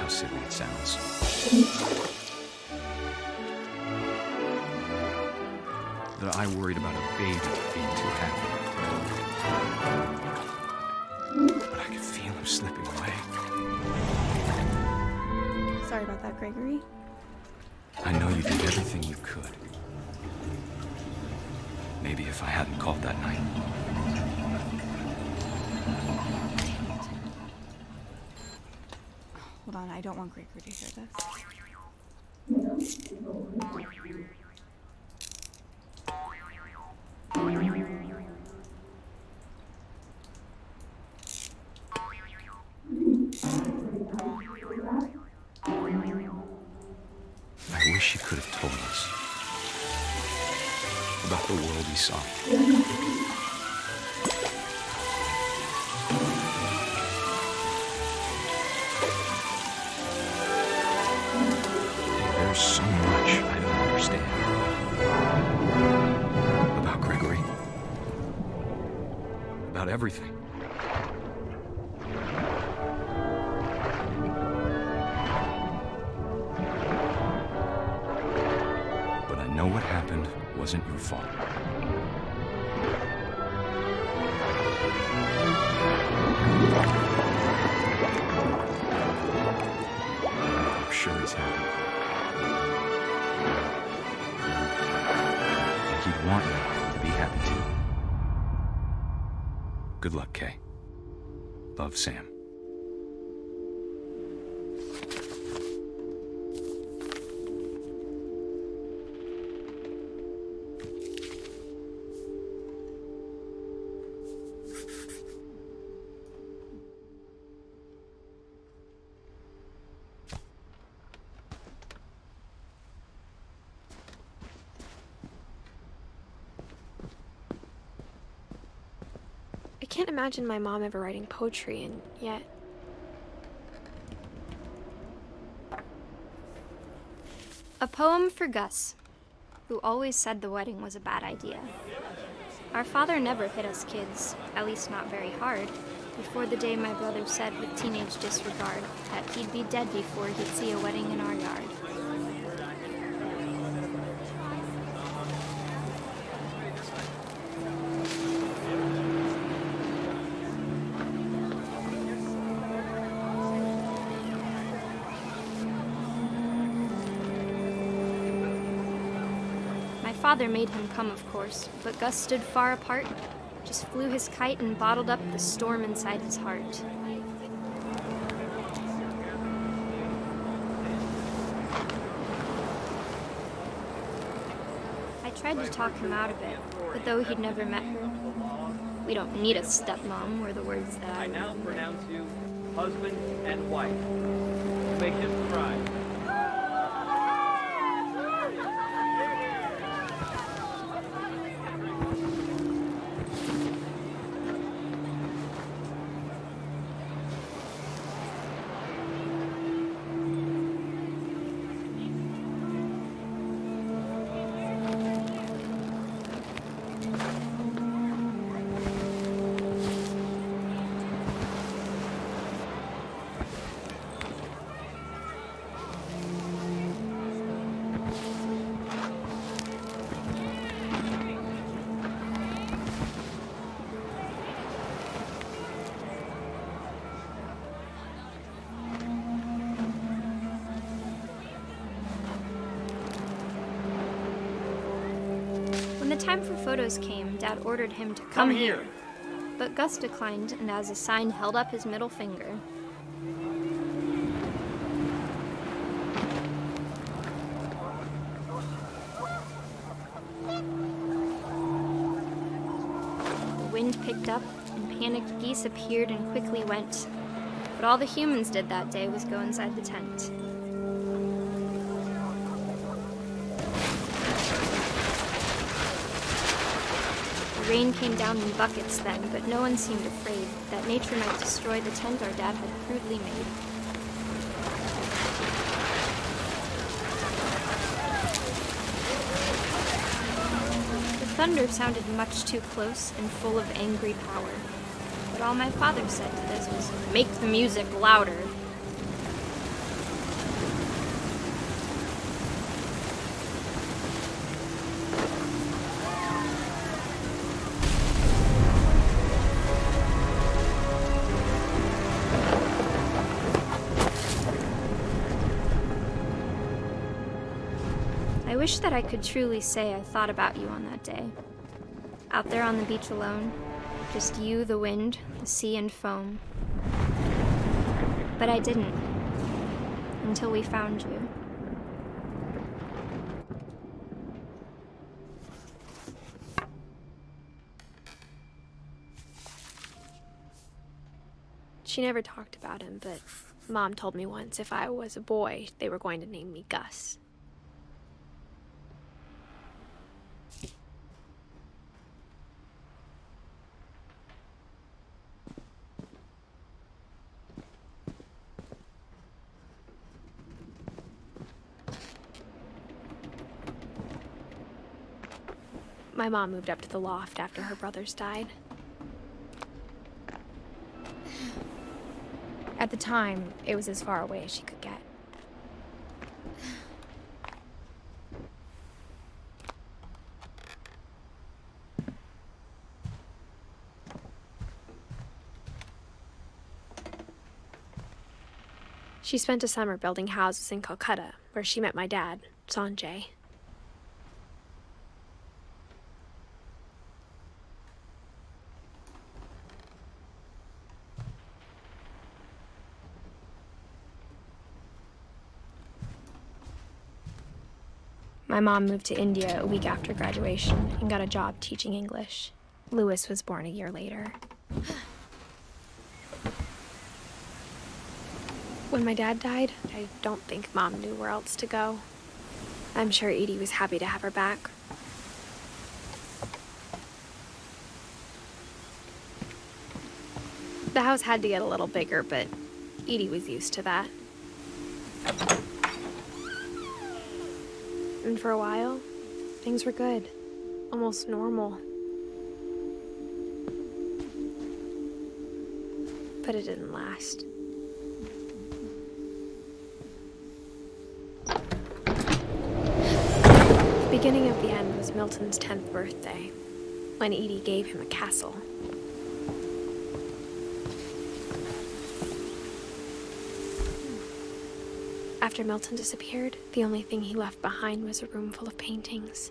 How silly it sounds. That I worried about a baby being too happy. But I could feel him slipping away. Sorry about that, Gregory. I know you did everything you could. Maybe if I hadn't called that night. Hold on, I don't want Gregory to hear this. I wish he could have told us about the world he saw. There's so much I don't understand about Gregory, about everything. But I know what happened wasn't your fault. I'm sure he's happy. And he'd want you to be happy too. Good luck, Kay. Love, Sam. I can't imagine my mom ever writing poetry, and yet... A poem for Gus, who always said the wedding was a bad idea. Our father never hit us kids, at least not very hard, before the day my brother said with teenage disregard that he'd be dead before he'd see a wedding in our yard. Father made him come, of course, but Gus stood far apart, just flew his kite and bottled up the storm inside his heart. I tried to talk him out of it, but though he'd never met her, we don't need a stepmom were the words that I now remember. pronounce you husband and wife. Make him cry. When the time for photos came, Dad ordered him to come here. But Gus declined, and as a sign held up his middle finger. The wind picked up, and panicked geese appeared and quickly went. But all the humans did that day was go inside the tent. The rain came down in buckets then, but no one seemed afraid that nature might destroy the tent our dad had crudely made. The thunder sounded much too close and full of angry power. But all my father said to this was, "Make the music louder." I wish that I could truly say I thought about you on that day. Out there on the beach alone, just you, the wind, the sea, and foam. But I didn't, until we found you. She never talked about him, but Mom told me once if I was a boy, they were going to name me Gus. My mom moved up to the loft after her brothers died. At the time, it was as far away as she could get. She spent a summer building houses in Calcutta, where she met my dad, Sanjay. My mom moved to India a week after graduation and got a job teaching English. Louis was born a year later. When my dad died, I don't think Mom knew where else to go. I'm sure Edie was happy to have her back. The house had to get a little bigger, but Edie was used to that. And for a while, things were good. Almost normal. But it didn't last. The beginning of the end was Milton's 10th birthday, when Edie gave him a castle. After Milton disappeared, the only thing he left behind was a room full of paintings.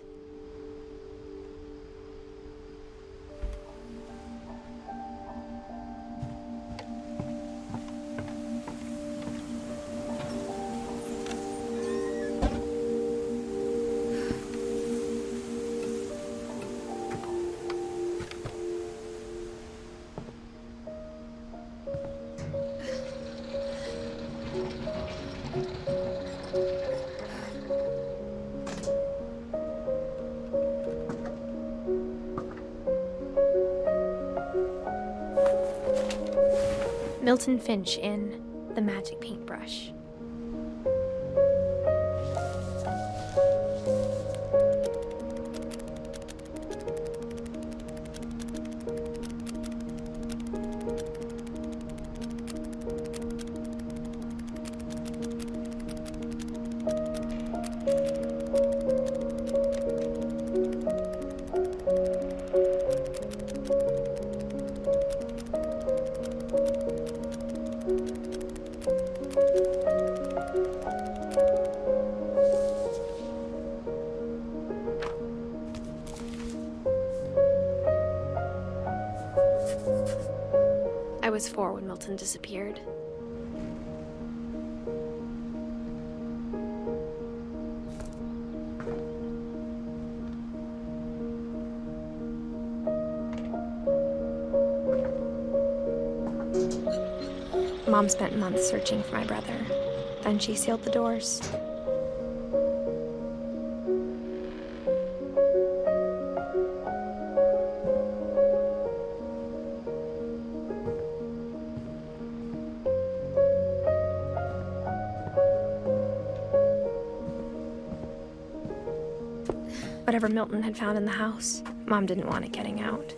Milton Finch in The Magic Paintbrush. I was 4 when Milton disappeared. Mom spent months searching for my brother. Then she sealed the doors. Whatever Milton had found in the house, Mom didn't want it getting out.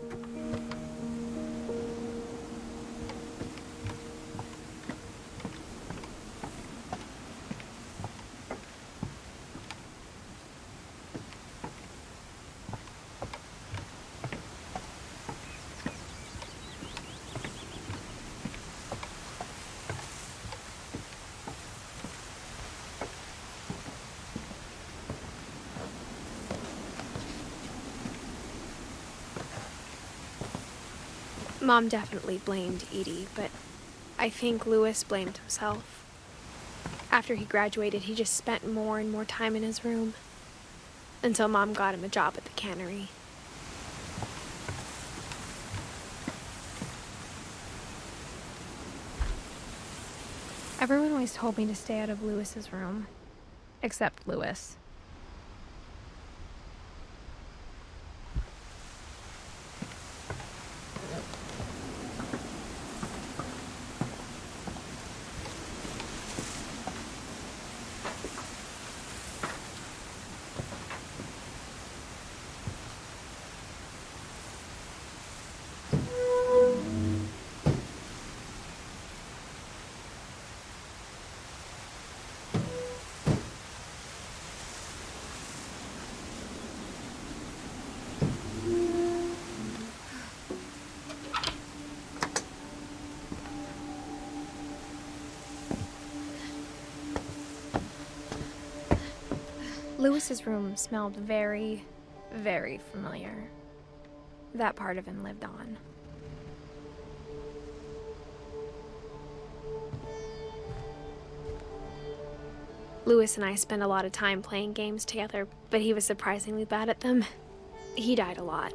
Mom definitely blamed Edie, but I think Louis blamed himself. After he graduated, he just spent more and more time in his room, until Mom got him a job at the cannery. Everyone always told me to stay out of Louis's room, except Louis. Louis's room smelled very, very familiar. That part of him lived on. Louis and I spend a lot of time playing games together, but he was surprisingly bad at them. He died a lot.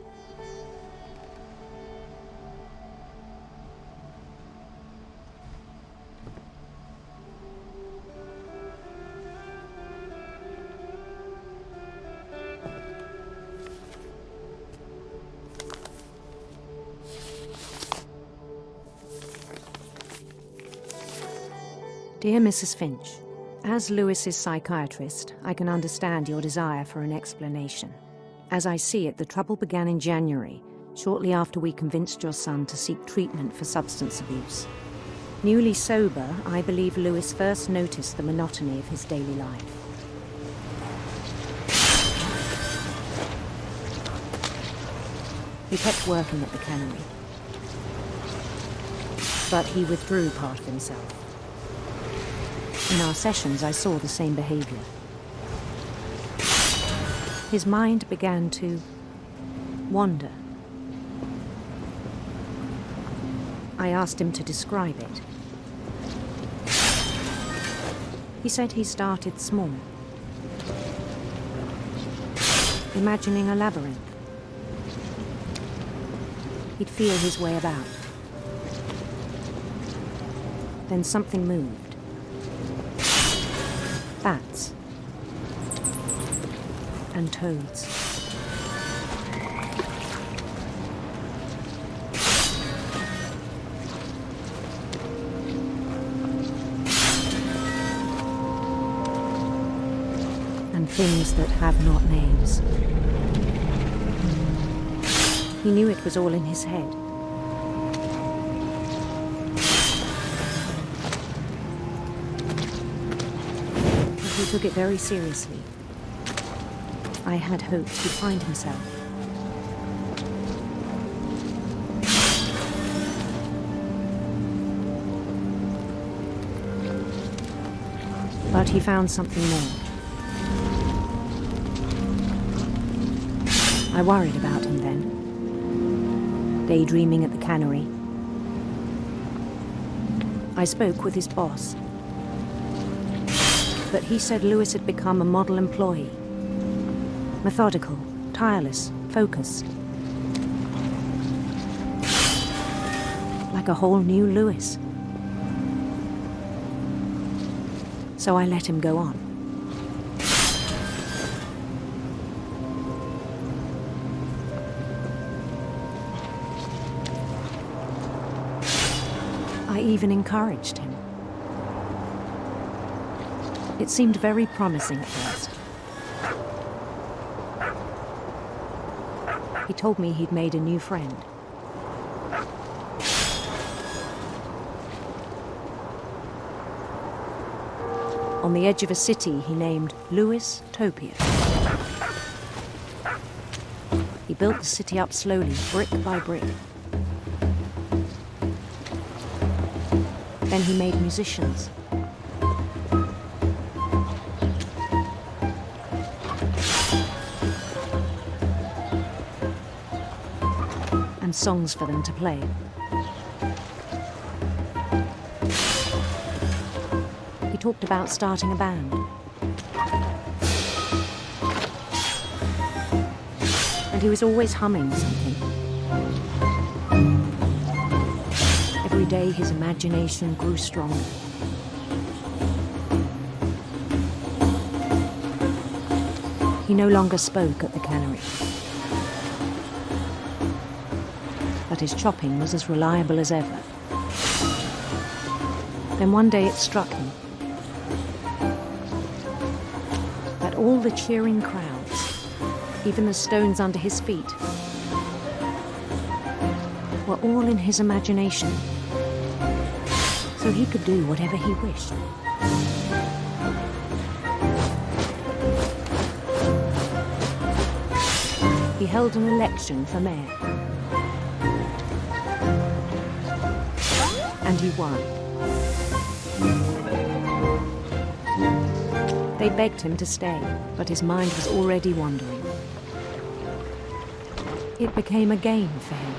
Dear Mrs. Finch, as Louis's psychiatrist, I can understand your desire for an explanation. As I see it, the trouble began in January, shortly after we convinced your son to seek treatment for substance abuse. Newly sober, I believe Louis first noticed the monotony of his daily life. He kept working at the cannery, but he withdrew part of himself. In our sessions, I saw the same behavior. His mind began to wander. I asked him to describe it. He said he started small, imagining a labyrinth. He'd feel his way about. Then something moved. Bats and toads. And things that have not names. He knew it was all in his head. He took it very seriously. I had hoped he'd find himself. But he found something more. I worried about him then, daydreaming at the cannery. I spoke with his boss. But he said Louis had become a model employee. Methodical, tireless, focused. Like a whole new Louis. So I let him go on. I even encouraged him. It seemed very promising at first. He told me he'd made a new friend. On the edge of a city he named Louis Topia. He built the city up slowly, brick by brick. Then he made musicians. And songs for them to play. He talked about starting a band. And he was always humming something. Every day his imagination grew stronger. He no longer spoke at the cannery. But his chopping was as reliable as ever. Then one day it struck him that all the cheering crowds, even the stones under his feet, were all in his imagination, so he could do whatever he wished. He held an election for mayor. And he won. They begged him to stay, but his mind was already wandering. It became a game for him.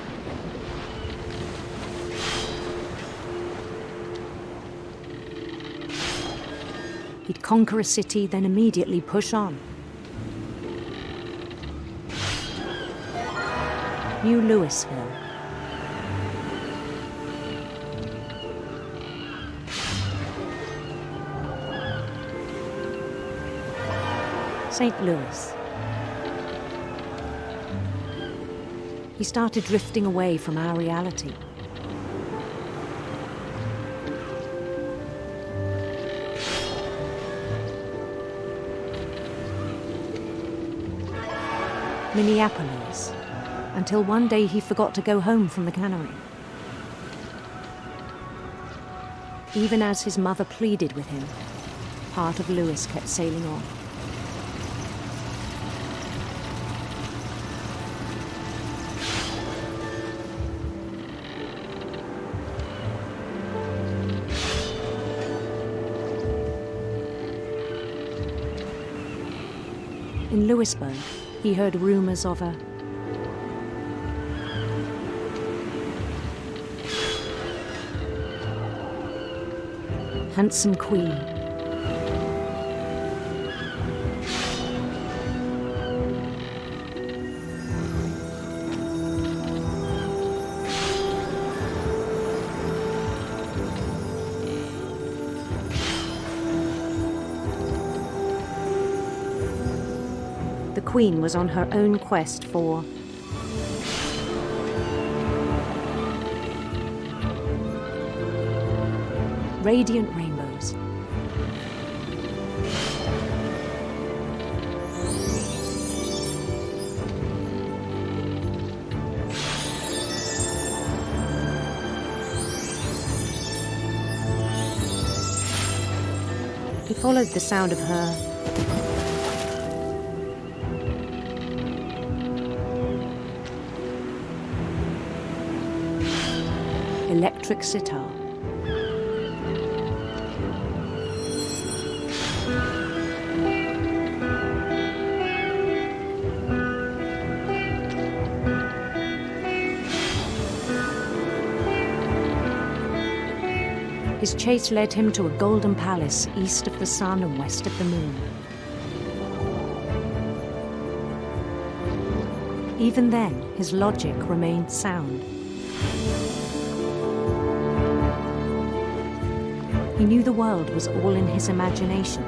He'd conquer a city, then immediately push on. New Louisville. St. Louis. He started drifting away from our reality. Minneapolis, until one day he forgot to go home from the cannery. Even as his mother pleaded with him, part of Louis kept sailing on. In Louisburg, he heard rumors of a handsome queen. The queen was on her own quest for radiant rainbows. He followed the sound of her electric sitar. His chase led him to a golden palace east of the sun and west of the moon. Even then, his logic remained sound. He knew the world was all in his imagination.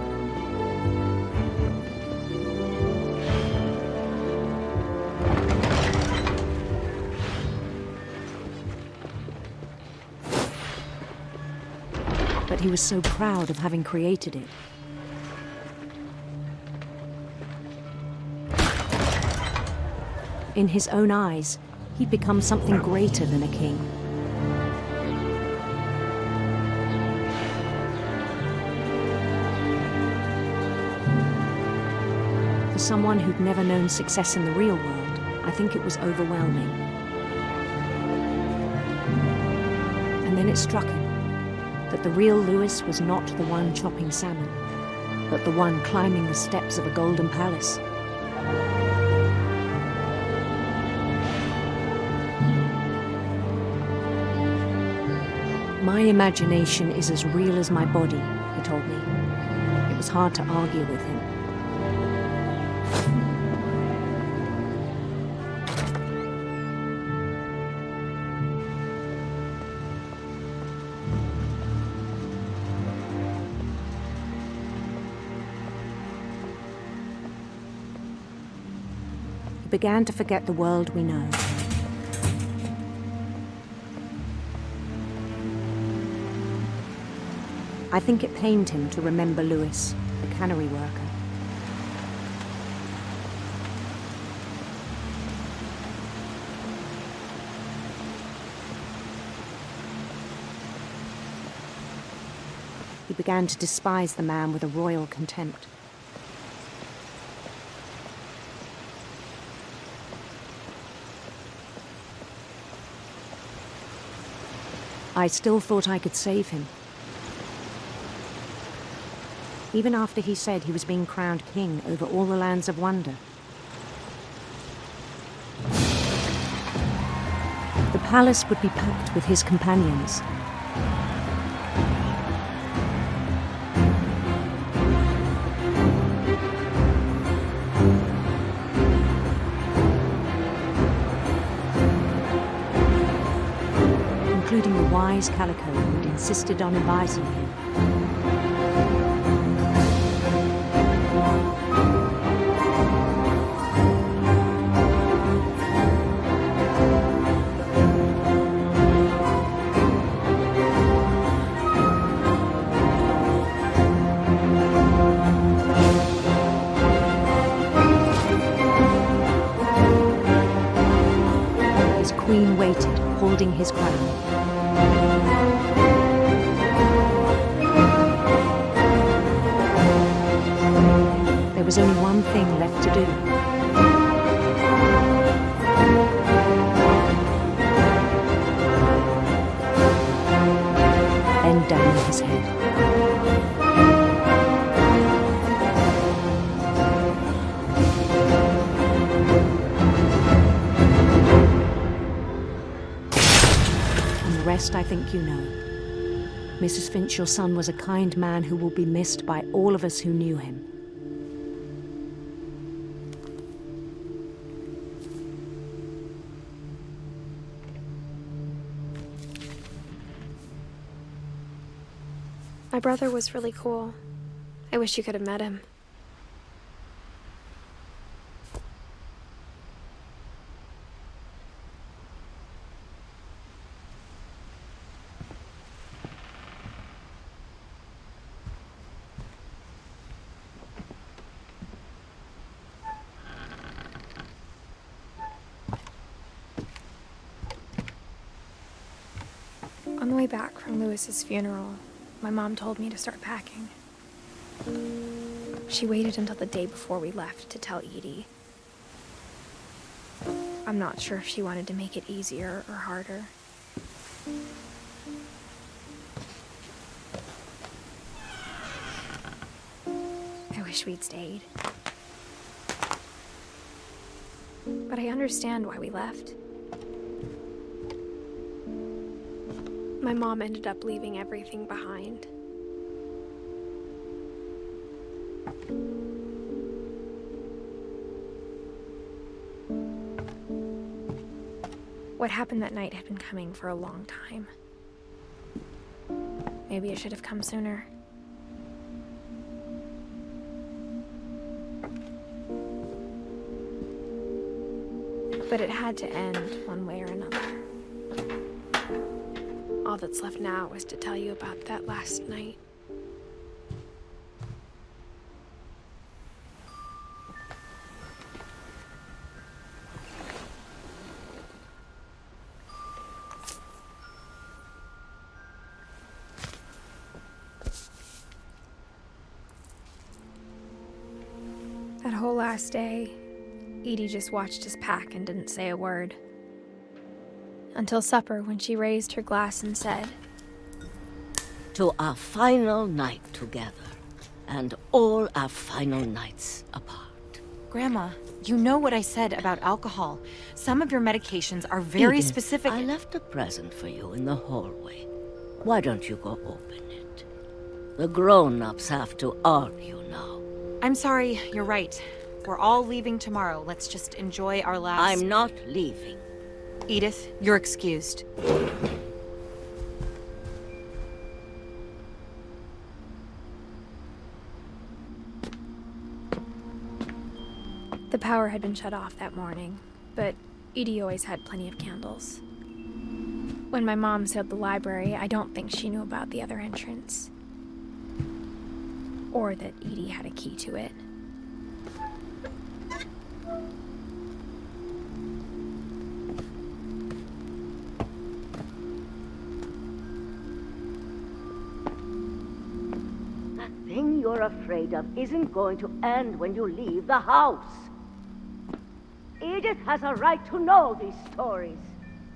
But he was so proud of having created it. In his own eyes, he'd become something greater than a king. For someone who'd never known success in the real world, I think it was overwhelming. And then it struck him that the real Louis was not the one chopping salmon, but the one climbing the steps of a golden palace. My imagination is as real as my body, he told me. It was hard to argue with him. He began to forget the world we know. I think it pained him to remember Louis, the cannery worker. He began to despise the man with a royal contempt. I still thought I could save him. Even after he said he was being crowned king over all the lands of wonder. The palace would be packed with his companions. including the wise Calico who had insisted on advising him. Queen waited, holding his crown. There was only one thing left to do. Bend down his head. I think you know. Mrs. Finch, your son was a kind man who will be missed by all of us who knew him. My brother was really cool. I wish you could have met him. On the way back from Lewis's funeral, my mom told me to start packing. She waited until the day before we left to tell Edie. I'm not sure if she wanted to make it easier or harder. I wish we'd stayed. But I understand why we left. My mom ended up leaving everything behind. What happened that night had been coming for a long time. Maybe it should have come sooner. But it had to end one way or another. All that's left now is to tell you about that last night. That whole last day, Edie just watched us pack and didn't say a word. Until supper, when she raised her glass and said, "To our final night together, and all our final nights apart." Grandma, you know what I said about alcohol. Some of your medications are very Edith, specific. I left a present for you in the hallway. Why don't you go open it? The grown-ups have to argue now. I'm sorry, you're right. We're all leaving tomorrow. Let's just enjoy our last... I'm not leaving. Edith, you're excused. The power had been shut off that morning, but Edie always had plenty of candles. When my mom sealed the library, I don't think she knew about the other entrance. Or that Edie had a key to it. That thing you're afraid of isn't going to end when you leave the house. Edith has a right to know these stories.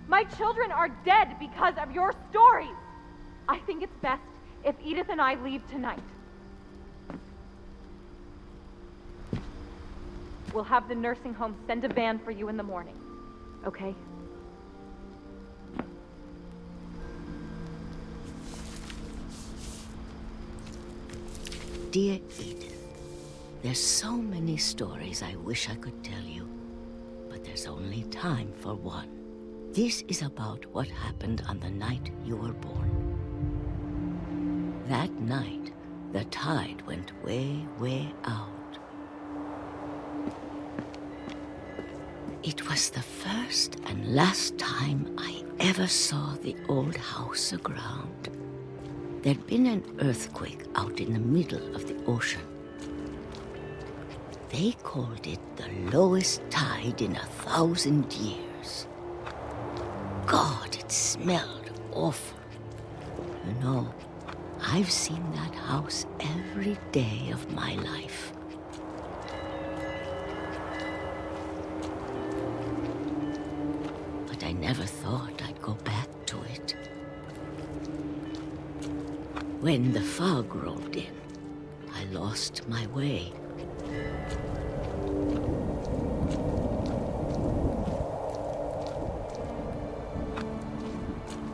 My children are dead because of your stories. I think it's best if Edith and I leave tonight. We'll have the nursing home send a van for you in the morning, okay? Dear Edith, there's so many stories I wish I could tell you, but there's only time for one. This is about what happened on the night you were born. That night, the tide went way, way out. It was the first and last time I ever saw the old house aground. There'd been an earthquake out in the middle of the ocean. They called it the lowest tide in 1,000 years. God, it smelled awful. You know, I've seen that house every day of my life. But I never thought I'd go back to it. When the fog rolled in, I lost my way.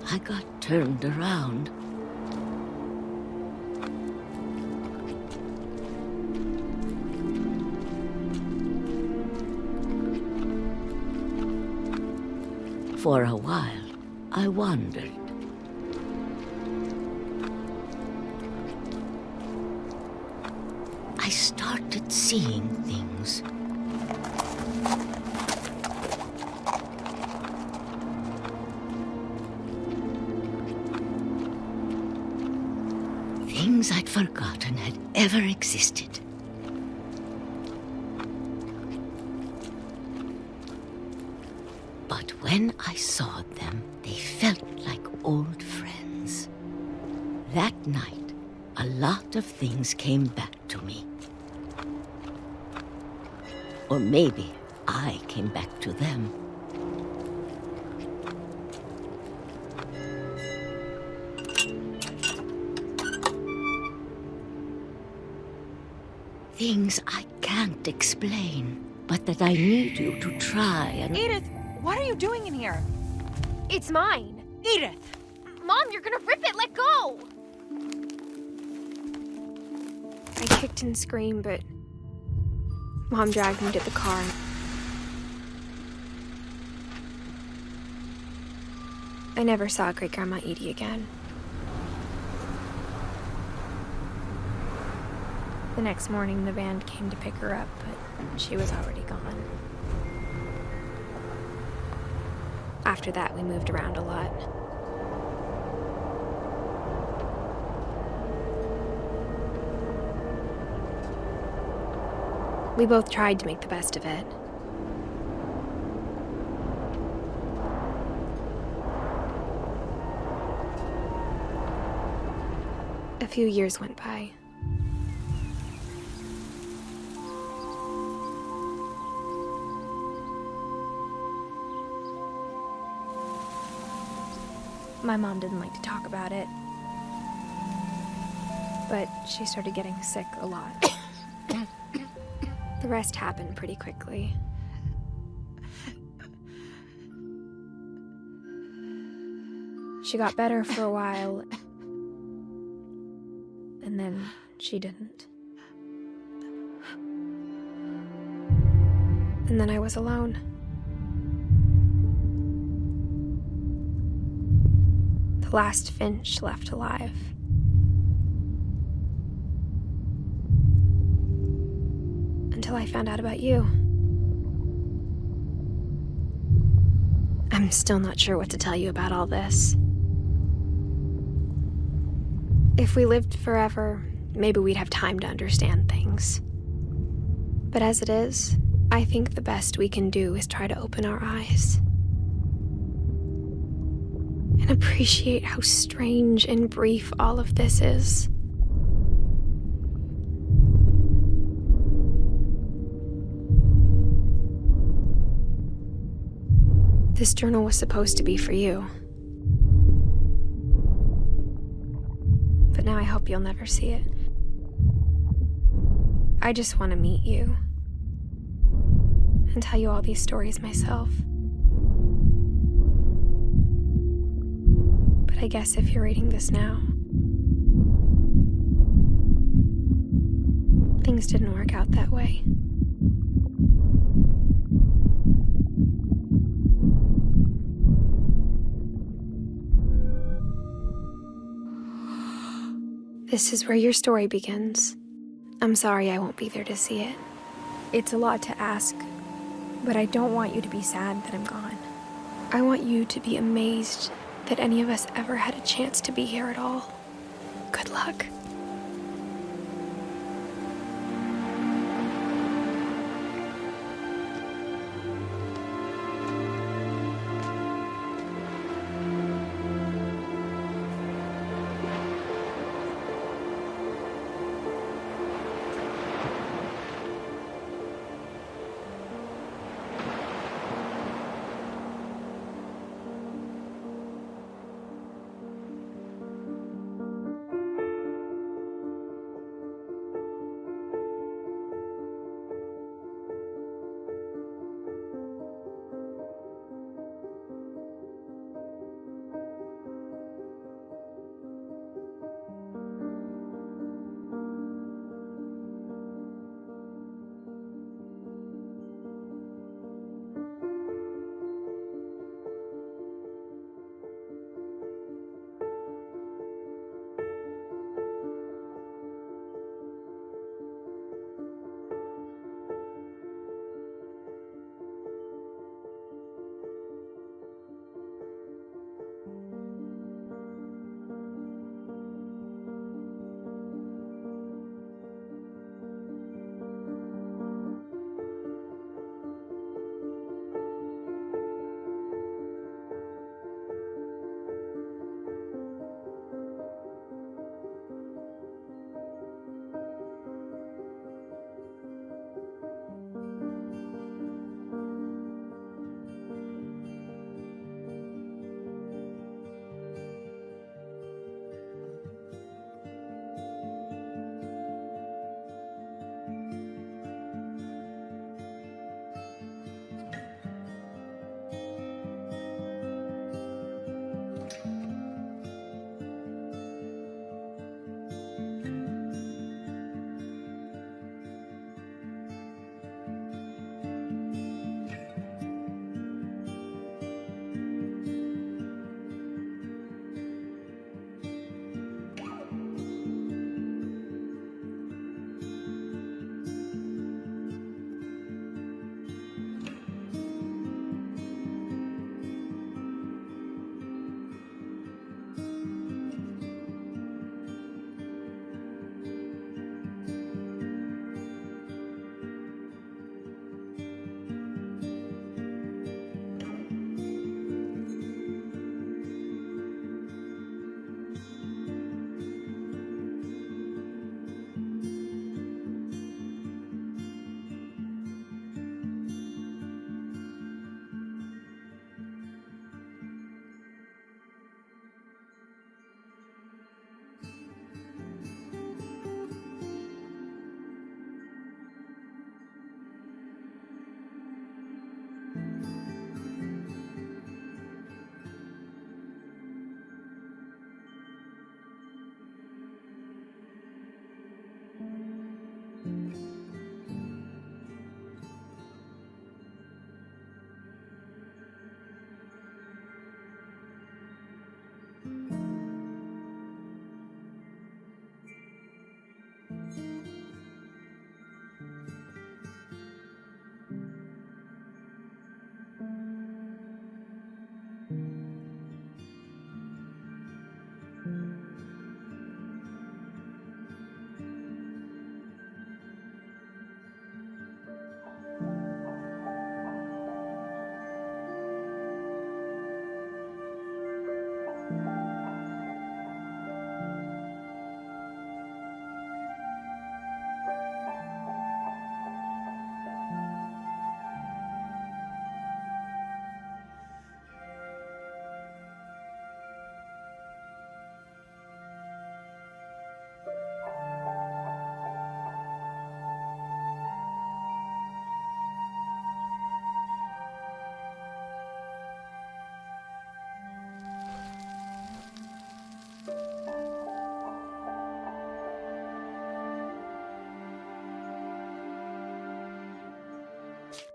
I got turned around. For a while, I wandered. I started seeing things. Things I'd forgotten had ever existed. But when I saw them, they felt like old friends. That night, a lot of things came back to me. Or maybe I came back to them. Things I can't explain, but that I need you to try and... Edith, what are you doing in here? It's mine. Edith! Mom, you're gonna rip it! Let go! I kicked and screamed, but Mom dragged me to the car. I never saw Great-Grandma Edie again. The next morning, the band came to pick her up, but she was already gone. After that, we moved around a lot. We both tried to make the best of it. A few years went by. My mom didn't like to talk about it, but she started getting sick a lot. The rest happened pretty quickly. She got better for a while, and then she didn't. And then I was alone. The last Finch left alive. Until I found out about you. I'm still not sure what to tell you about all this. If we lived forever, maybe we'd have time to understand things. But as it is, I think the best we can do is try to open our eyes. And appreciate how strange and brief all of this is. This journal was supposed to be for you. But now I hope you'll never see it. I just want to meet you and tell you all these stories myself. But I guess if you're reading this now, things didn't work out that way. This is where your story begins. I'm sorry I won't be there to see it. It's a lot to ask, but I don't want you to be sad that I'm gone. I want you to be amazed that any of us ever had a chance to be here at all. Good luck.